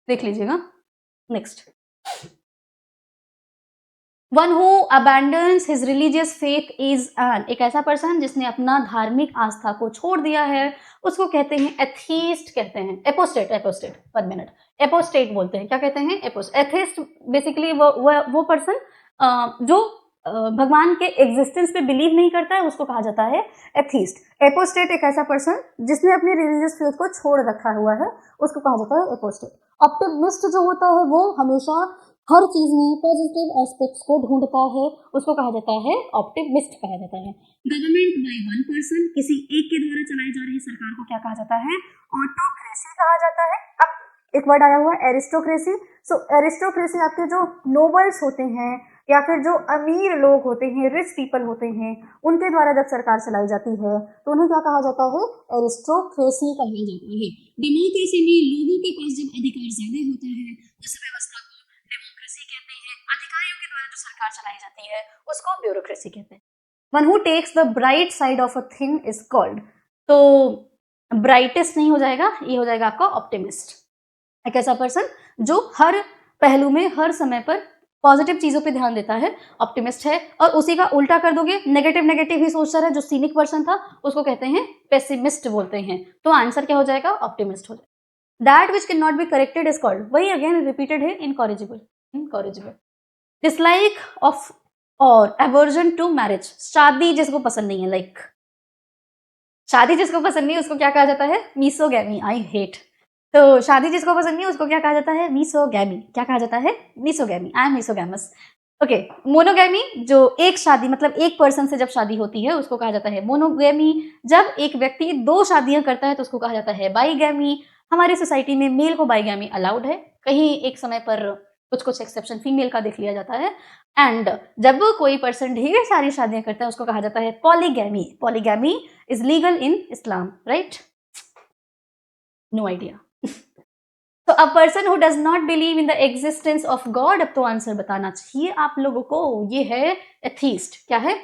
देख लीजिएगा। Next, one who abandons his religious faith is an, एक ऐसा पर्सन जिसने अपना धार्मिक आस्था को छोड़ दिया है, उसको कहते हैं एथीस्ट, कहते हैं एपोस्टेट, एपोस्टेट, 1 मिनट, एपोस्टेट बोलते हैं, क्या कहते हैं, एथिस्ट। बेसिकली वो पर्सन जो भगवान के एग्जिस्टेंस पे बिलीव नहीं करता है, उसको कहा जाता है एथीस्ट। एपोस्टेट एक ऐसा पर्सन जिसने अपनी रिलीजियस फेथ को छोड़ रखा हुआ है, उसको कहा जाता है एपोस्टेट। ऑप्टिमिस्ट जो होता है वो हमेशा हर चीज में पॉजिटिव एस्पेक्ट्स को ढूंढता है, उसको कहा जाता है ऑप्टिमिस्ट कहा जाता है। गवर्नमेंट बाय वन पर्सन, किसी एक के द्वारा चलाई जा रही सरकार को क्या कहा जाता है, ऑटोक्रेसी कहा जाता है। अब एक वर्ड आया हुआ एरिस्टोक्रेसी। सो एरिस्टोक्रेसी आपके जो नोबल्स होते हैं या फिर जो अमीर लोग होते हैं, रिच पीपल होते हैं, उनके द्वारा जब सरकार चलाई जाती है तो उन्हें क्या कहा जाता है, एरिस्टोक्रेसी कहा जाता है। डेमोक्रेसी में लोगों के पास जब अधिकार ज्यादा होता है उस व्यवस्था को डेमोक्रेसी कहते हैं। अधिकारियों के द्वारा जो सरकार चलाई जाती है उसको ब्यूरोक्रेसी कहते हैं। One who takes the bright side of a thing is called, तो ब्राइटेस्ट नहीं हो जाएगा, ये हो जाएगा आपका ऑप्टिमिस्ट। एक ऐसा पर्सन जो हर पहलू में हर समय पर पॉजिटिव चीजों पे ध्यान देता है, ऑप्टिमिस्ट है। और उसी का उल्टा कर दोगे, नेगेटिव नेगेटिव ही सोचता है, जो सीनिक पर्सन था उसको कहते हैं पेसिमिस्ट बोलते हैं। तो आंसर क्या हो जाएगा, ऑप्टिमिस्ट हो जाएगा। That which can not be corrected is called, वही अगेन रिपीटेड है, इनकॉरिजिबल, इनकॉरिजिबल। डिसलाइक ऑफ और एवर्जन टू मैरिज, शादी जिसको पसंद नहीं है, लाइक शादी जिसको पसंद नहीं है उसको क्या कहा जाता है, मीसोगैमी, आई हेट। तो शादी जिसको पसंद नहीं है उसको क्या कहा जाता है, मीसोगैमी, क्या कहा जाता है, मीसोगैमी, आई एम मीसोगैमस। ओके, मोनोगैमी, जो एक शादी मतलब एक पर्सन से जब शादी होती है उसको कहा जाता है मोनोगैमी। जब एक व्यक्ति 2 शादियां करता है तो उसको कहा जाता है बाईगैमी। हमारी सोसाइटी में मेल को बाईगैमी अलाउड है, कहीं एक समय पर कुछ कुछ एक्सेप्शन फीमेल का देख लिया जाता है। एंड जब कोई पर्सन ढेर सारी शादियां करता है उसको कहा जाता है polygamy. Polygamy is legal in Islam, right? No idea. तो a person who does not believe in the existence of God, अब तो आंसर बताना चाहिए आप लोगों को, ये है एथीस्ट। क्या है,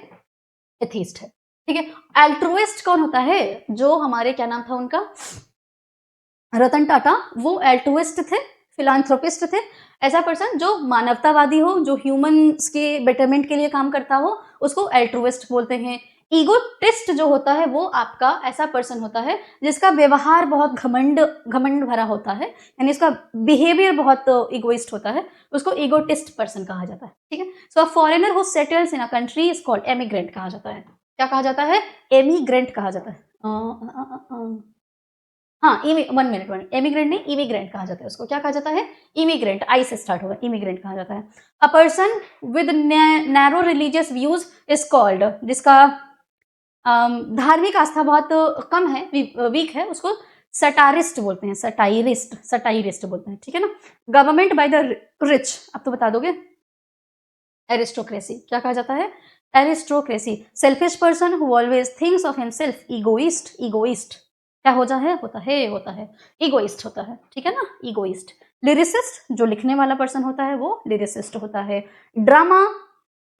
एथीस्ट है, ठीक है। एल्ट्रुइस्ट कौन होता है, जो हमारे क्या नाम था उनका, रतन टाटा, वो एल्ट्रुइस्ट थे, फिलांथ्रोपिस्ट थे। ऐसा पर्सन जो मानवतावादी हो, जो ह्यूमंस के बेटरमेंट के लिए काम करता हो, उसको एल्ट्रुइस्ट बोलते हैं। ईगोटिस्ट जो होता है वो आपका ऐसा पर्सन होता है जिसका व्यवहार बहुत घमंड भरा होता है, यानी उसका बिहेवियर बहुत इगोइस्ट होता है, उसको ईगोटिस्ट पर्सन कहा जाता है, ठीक है। So a foreigner who settles in a country is called emigrant कहा जाता है। क्या कहा जाता है, एमिग्रेंट कहा जाता है। हाँ, 1 मिनट, एमिग्रेंट नहीं, इमिग्रेंट कहा जाता है उसको। क्या कहा जाता है, इमिग्रेंट, आई से स्टार्ट होगा, इमिग्रेंट कहा जाता है। A person with narrow religious views is called, जिसका धार्मिक आस्था बहुत कम है, वीक है, उसको सटारिस्ट बोलते हैं, सटाइरिस्ट बोलते हैं, ठीक है ना। गवर्नमेंट बाय द रिच, अब तो बता दोगे। एरिस्टोक्रेसी क्या कहा जाता है? Aristocracy. Selfish person who always thinks of himself, egoist. Egoist क्या होता है इगोइस्ट होता है, ठीक है ना, इगोइस्ट। लिरिसिस्ट जो लिखने वाला पर्सन होता है वो लिरिसिस्ट होता है। ड्रामा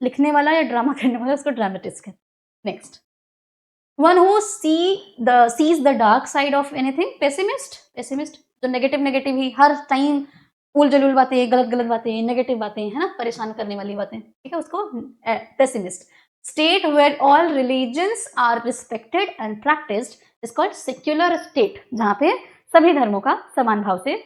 लिखने वाला या ड्रामा करने वाला उसको ड्रामेटिस्ट है। Next, one who seize the dark side of anything, pessimist जो नेगेटिव ही हर टाइम उल जलूल बातें, गलत बातें, नेगेटिव बातें, है ना, परेशान करने वाली बातें, ठीक है, उसको pessimist. State where all religions are respected and practised is called secular state, जहां पे सभी धर्मों का समान भाव से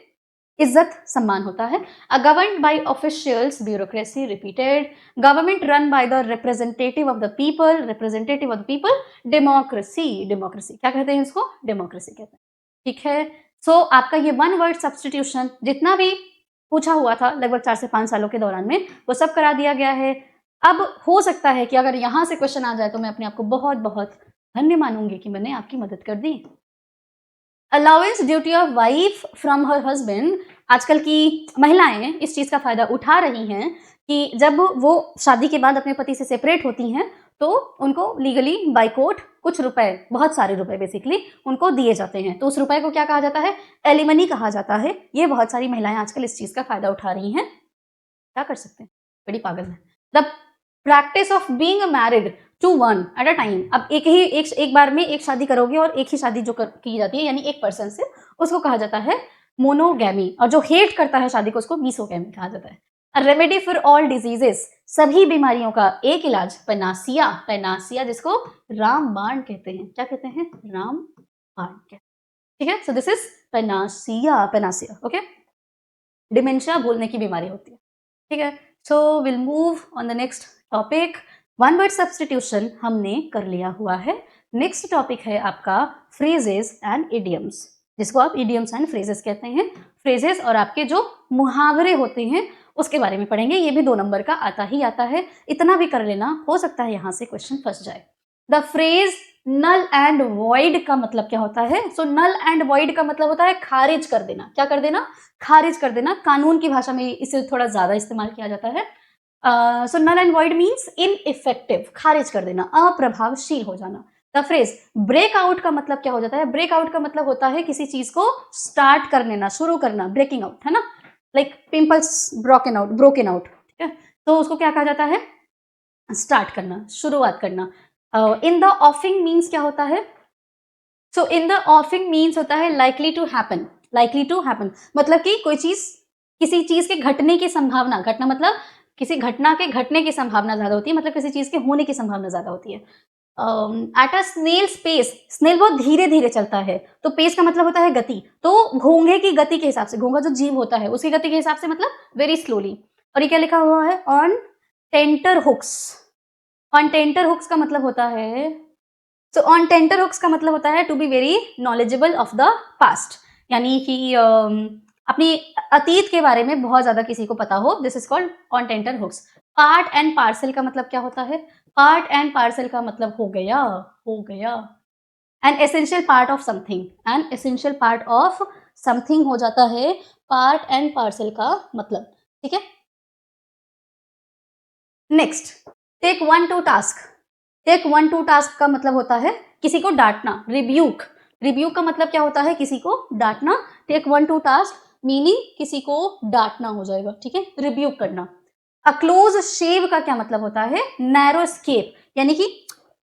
इज्जत सम्मान होता है। Governed bye officials, bureaucracy, repeated. Government run by the representative of the people, democracy क्या कहते हैं इसको? डेमोक्रेसी कहते हैं, ठीक है। सो आपका ये वन वर्ड सब्सटीट्यूशन जितना भी पूछा हुआ था लगभग 4 से 5 सालों के दौरान में, वो सब करा दिया गया है। अब हो सकता है कि अगर यहां से क्वेश्चन आ जाए तो मैं अपने आप को बहुत बहुत धन्य मानूंगी कि मैंने आपकी मदद कर दी। Allowance duty of wife from her husband, आजकल की महिलाएं इस चीज का फायदा उठा रही हैं कि जब वो शादी के बाद अपने पति से सेपरेट होती हैं तो उनको लीगली बाय कोर्ट कुछ रुपए, बहुत सारे रुपए बेसिकली उनको दिए जाते हैं, तो उस रुपए को क्या कहा जाता है? एलिमनी कहा जाता है। ये बहुत सारी महिलाएं आजकल इस चीज का फायदा उठा रही हैं, क्या कर सकते हैं, बड़ी पागल है। The practice of being married to one at a time, अब एक बार में एक शादी करोगे और एक ही शादी जो की जाती है यानी एक पर्सन से, उसको कहा जाता है मोनोगैमी, और जो हेट करता है शादी को उसको मीसोगैमी कहा जाता है। A remedy for all diseases, सभी बीमारियों का एक इलाज, पेनासिया जिसको रामबाण कहते हैं, क्या कहते हैं? रामबाण कहते हैं, ठीक है। So this is panacea, okay. Dementia भूलने की बीमारी होती है, ठीक है। So will move on the next topic. One word substitution हमने कर लिया हुआ है। नेक्स्ट टॉपिक है आपका फ्रेजेस एंड इडियम्स, जिसको आप इडियम्स एंड फ्रेजेस कहते हैं। फ्रेजेस और आपके जो मुहावरे होते हैं उसके बारे में पढ़ेंगे। ये भी 2 नंबर का आता ही आता है, इतना भी कर लेना, हो सकता है यहां से क्वेश्चन फंस जाए। The phrase null and void का मतलब क्या होता है? सो नल एंड वॉइड का मतलब होता है खारिज कर देना। क्या कर देना? खारिज कर देना। कानून की भाषा में इसे थोड़ा ज्यादा इस्तेमाल किया जाता है। So null and void means ineffective, खारिज कर देना, अप्रभावशील हो जाना। द फ्रेज ब्रेकआउट का मतलब क्या हो जाता है? ब्रेकआउट का मतलब होता है किसी चीज को स्टार्ट कर लेना, शुरू करना, ब्रेकिंग आउट, है ना, लाइक पिंपल्स ब्रोकन आउट, ठीक है, तो उसको क्या कहा जाता है? स्टार्ट करना, शुरुआत करना। इन द ऑफिंग मीन्स क्या होता है? सो इन द ऑफिंग मीन्स होता है लाइकली टू हैपन, मतलब कि कोई चीज, किसी चीज के घटने की संभावना, घटना मतलब किसी घटना के घटने की संभावना ज्यादा होती है, मतलब किसी चीज के होने की संभावना ज्यादा होती है। At a snail's pace, snail बहुत धीरे धीरे चलता है, तो पेस का मतलब होता है गति, तो घोंघे की गति के हिसाब से, घोंघा जो जीव होता है उसकी गति के हिसाब से मतलब वेरी स्लोली। और ये क्या लिखा हुआ है? On tenterhooks. On tenterhooks का मतलब होता है, सो ऑन टेंटर हुक्स का मतलब होता है to be very knowledgeable of the past, यानी कि अपनी अतीत के बारे में बहुत ज्यादा किसी को पता हो, this is called on tenterhooks. Part and parcel का मतलब क्या होता है? पार्ट एंड पार्सल का मतलब हो गया an essential part of something, an essential part of something हो जाता है पार्ट एंड पार्सल का मतलब, ठीक है। Next, take 1 to task. Take 1 to task का मतलब होता है किसी को डांटना, रिब्यूक का मतलब क्या होता है? किसी को डांटना। टेक 1 to टास्क मीनिंग किसी को डांटना हो जाएगा, ठीक है, रिब्यूक करना। अ क्लोज शेव का क्या मतलब होता है? नैरो स्केप, यानी कि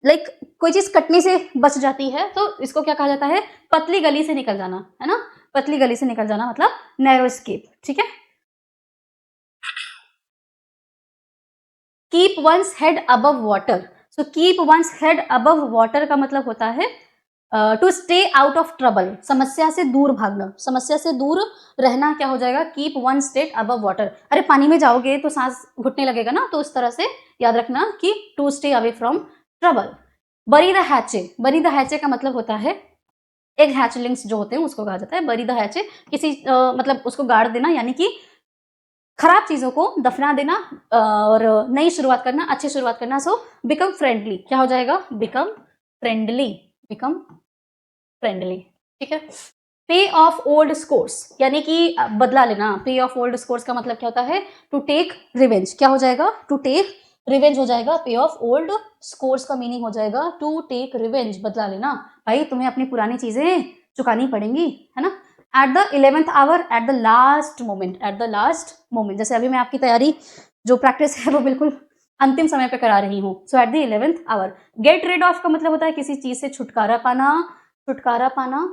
लाइक कोई चीज कटने से बच जाती है तो इसको क्या कहा जाता है? पतली गली से निकल जाना, है ना, पतली गली से निकल जाना मतलब नैरो स्केप, ठीक है। Keep one's head above water, so keep one's head above water का मतलब होता है to stay out of trouble, समस्या से दूर भागना, समस्या से दूर रहना क्या हो जाएगा? Keep one state above water. अरे पानी में जाओगे तो सांस घुटने लगेगा ना, तो उस तरह से याद रखना कि to stay away from trouble. Bury the hatchet का मतलब होता है एग हैचलिंग्स जो होते हैं उसको कहा जाता है बरी द हैचे, किसी मतलब उसको गाड़ देना, यानी कि खराब चीजों को दफना देना और नई शुरुआत करना, अच्छी शुरुआत करना। सो बिकम फ्रेंडली, क्या हो जाएगा? बिकम फ्रेंडली, ठीक है। पे ऑफ ओल्ड स्कोर्स यानी कि बदला लेना। पे ऑफ ओल्ड स्कोर्स का मतलब क्या होता है? To take revenge. क्या हो जाएगा? टू टेक रिवेंज हो जाएगा। पे ऑफ ओल्ड स्कोर्स का मीनिंग हो जाएगा टू टेक रिवेंज, बदला लेना। भाई तुम्हें अपनी पुरानी चीजें चुकानी पड़ेंगी, है ना। At the 11th hour, at the last moment, at the last moment. जैसे अभी मैं आपकी तैयारी जो प्रैक्टिस है वो बिल्कुल अंतिम समय पे करा रही हूँ। So at the 11th hour. Get rid of का मतलब होता है किसी चीज से छुटकारा पाना, छुटकारा पाना।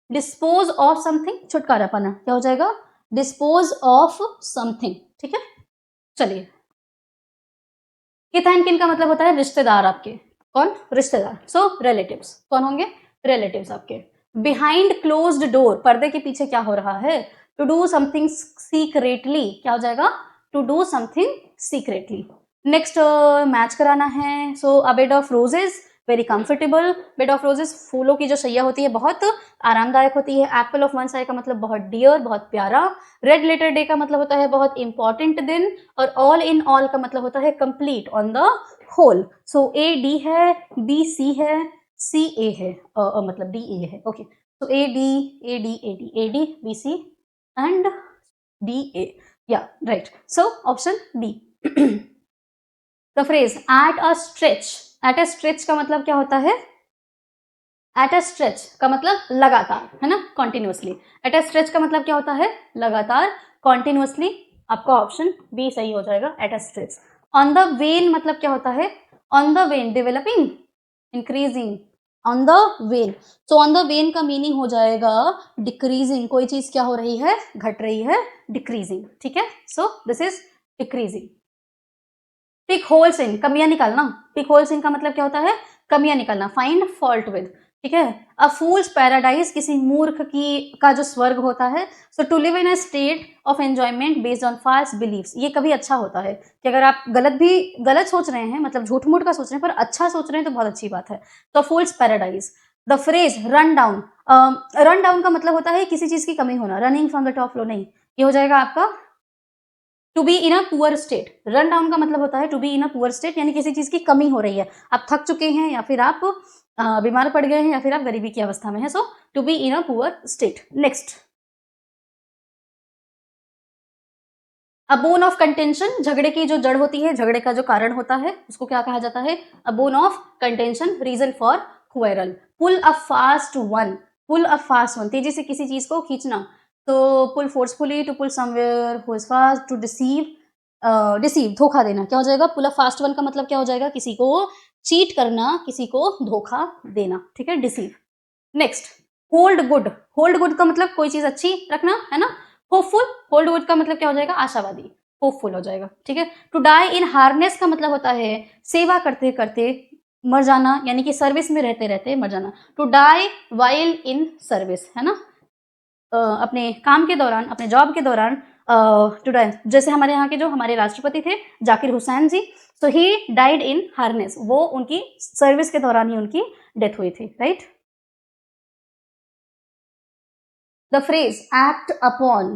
डिस्पोज ऑफ समथिंग, छुटकारा पाना, क्या हो जाएगा? डिस्पोज ऑफ समथिंग, ठीक है। चलिए, किथ एंड किन का मतलब होता है रिश्तेदार आपके। कौन? रिश्तेदार। सो रिलेटिव्स। कौन होंगे? रिलेटिव्स आपके। बिहाइंड क्लोज्ड डोर, पर्दे के पीछे क्या हो रहा है? टू डू समथिंग सीक्रेटली, क्या हो जाएगा? To do something secretly. Next match कराना है। So a bed of roses, very comfortable. Bed of roses, फूलों की जो शैया होती है बहुत आरामदायक होती है। एप्पल ऑफ वन साइड का मतलब बहुत डियर, बहुत प्यारा। रेड लेटर डे का मतलब होता है बहुत इंपॉर्टेंट दिन। और ऑल इन ऑल का मतलब होता है complete, on the whole. So A D है, बी सी है, सी ए है, मतलब डी ए है। Okay, so A D A D A D A D B C and D A. Yeah, right. So option D. The phrase at a stretch. At a stretch का मतलब क्या होता है? At a stretch का मतलब लगातार, है ना, continuously. At a stretch का मतलब क्या होता है? लगातार, continuously. आपका ऑप्शन बी सही हो जाएगा, at a stretch. On the wane मतलब क्या होता है? On the wane, developing, increasing. On the when. So on the when का मीनिंग हो जाएगा डिक्रीजिंग। कोई चीज क्या हो रही है? घट रही है, डिक्रीजिंग, ठीक है। So this is decreasing. Pick holes in, कमियां निकालना। पिक होल्स इन का मतलब क्या होता है? कमियां निकालना। फाइंड फॉल्ट विद, ठीक है। अ फूल्स पैराडाइज, किसी मूर्ख की का जो स्वर्ग होता है। So to live in a state of enjoyment based on false believes, ये कभी अच्छा होता है कि अगर आप गलत सोच रहे हैं, मतलब झूठ मूठ का सोच रहे हैं, पर अच्छा सोच रहे हैं तो बहुत अच्छी बात है। तो fool's paradise. The phrase run down, run down का मतलब होता है किसी चीज की कमी होना। Running from the top floor नहीं, ये हो जाएगा आपका to be in a poor state. Run down का मतलब होता है to be in a poor state, यानी किसी चीज की कमी हो रही है, आप थक चुके हैं, या फिर आप बीमार पड़ गए हैं, या फिर आप गरीबी की अवस्था में है। So to be in a poor state. Next, a bone of contention, झगड़े की जो जड़ होती है, झगड़े का जो कारण होता है, उसको क्या कहा जाता है? A bone of contention, reason for quarrel. Pull a fast one, pull a fast one, तेजी से किसी चीज को खींचना। तो pull forcefully, to pull somewhere who is fast, to deceive, deceive धोखा देना, क्या हो जाएगा? पुल अ फास्ट वन का मतलब क्या हो जाएगा? किसी को चीट करना, किसी को धोखा देना, ठीक है, deceive. Next, hold good. Hold good का मतलब कोई चीज अच्छी रखना, है ना। होपफुल, होल्ड गुड का मतलब क्या हो जाएगा? आशावादी, होपफुल हो जाएगा, ठीक है। टू डाई इन हार्नेस का मतलब होता है सेवा करते करते मर जाना, यानी कि सर्विस में रहते रहते मर जाना। To die while in service, है ना, अपने काम के दौरान, अपने जॉब के दौरान टू डाई। जैसे हमारे यहाँ के जो हमारे राष्ट्रपति थे जाकिर हुसैन जी, सो ही डाइड इन हार्नेस, वो उनकी सर्विस के दौरान ही उनकी डेथ हुई थी, right. The phrase act upon,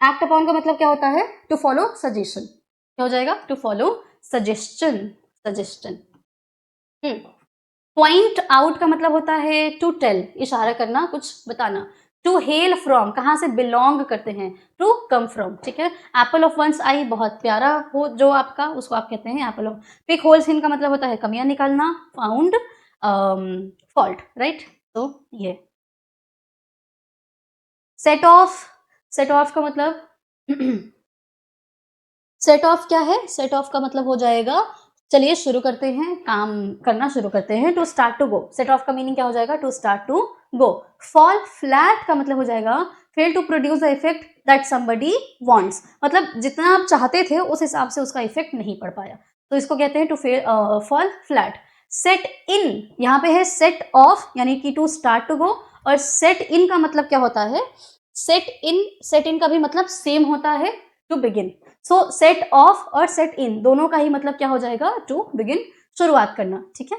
act upon का मतलब क्या होता है? टू फॉलो सजेशन, क्या हो जाएगा? To follow suggestion, suggestion. Point out का मतलब होता है टू टेल, इशारा करना, कुछ बताना। टू हेल फ्रॉम, कहाँ से बिलोंग करते हैं? टू कम फ्रॉम, ठीक है। एप्पल ऑफ वंस आई, बहुत प्यारा हो जो आपका, उसको आप कहते हैं apple of. Pick holes in का मतलब होता है कमियां निकालना। Found fault, right. तो ये सेट ऑफ, सेट ऑफ का मतलब सेट ऑफ क्या है? सेट ऑफ का मतलब हो जाएगा, चलिए शुरू करते हैं, काम करना शुरू करते हैं। To start to go, set off का मीनिंग क्या हो जाएगा? To start to go. Fall flat का मतलब हो जाएगा fail to produce the effect that somebody wants, मतलब जितना आप चाहते थे उस हिसाब से उसका इफेक्ट नहीं पड़ पाया, तो इसको कहते हैं टू फॉल फ्लैट। सेट इन, यहाँ पे है सेट ऑफ यानी कि टू स्टार्ट टू गो, और सेट इन का मतलब क्या होता है? सेट इन का भी मतलब सेम होता है, to begin. So set off और सेट इन दोनों का ही मतलब क्या हो जाएगा? टू बिगिन, शुरुआत करना, ठीक है।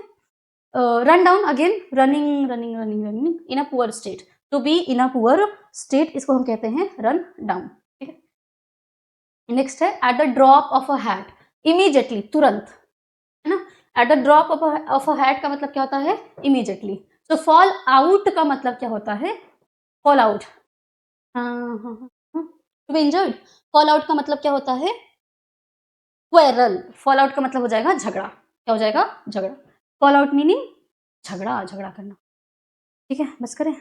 Run down, again running running running running in a poor state, to be in a poor state, इसको हम कहते हैं रन डाउन, ठीक है। नेक्स्ट है at the drop of a hat, immediately, तुरंत, है ना। At the drop of a hat का मतलब क्या होता है? इमीडिएटली। तो फॉल आउट का मतलब क्या होता है? Fall out, to be injured. Fall out का मतलब क्या होता है? क्वेरल। फॉल आउट का मतलब हो जाएगा झगड़ा। क्या हो जाएगा? झगड़ा। फॉल आउट मीनिंग झगड़ा, झगड़ा करना। ठीक है, बस करें?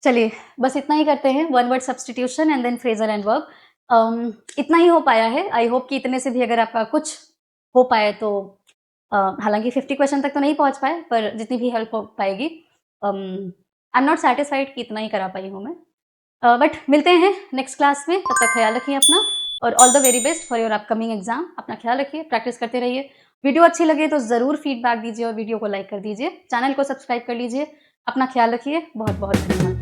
चलिए, बस इतना ही करते हैं, one word substitution and then phrases and verb. इतना ही हो पाया है। आई होप कि इतने से भी अगर आपका कुछ हो पाए तो हालांकि 50 क्वेश्चन तक तो नहीं पहुंच पाए, पर जितनी भी हेल्प हो पाएगी। आई एम नॉट सेटिस्फाइड कि इतना ही करा पाई हूँ मैं, बट मिलते हैं नेक्स्ट क्लास में। तब तक ख्याल रखिए अपना, और all the very best for your upcoming exam. अपना ख्याल रखिए, प्रैक्टिस करते रहिए। वीडियो अच्छी लगे तो ज़रूर फीडबैक दीजिए और वीडियो को लाइक कर दीजिए, चैनल को सब्सक्राइब कर लीजिए। अपना ख्याल रखिए, बहुत बहुत धन्यवाद।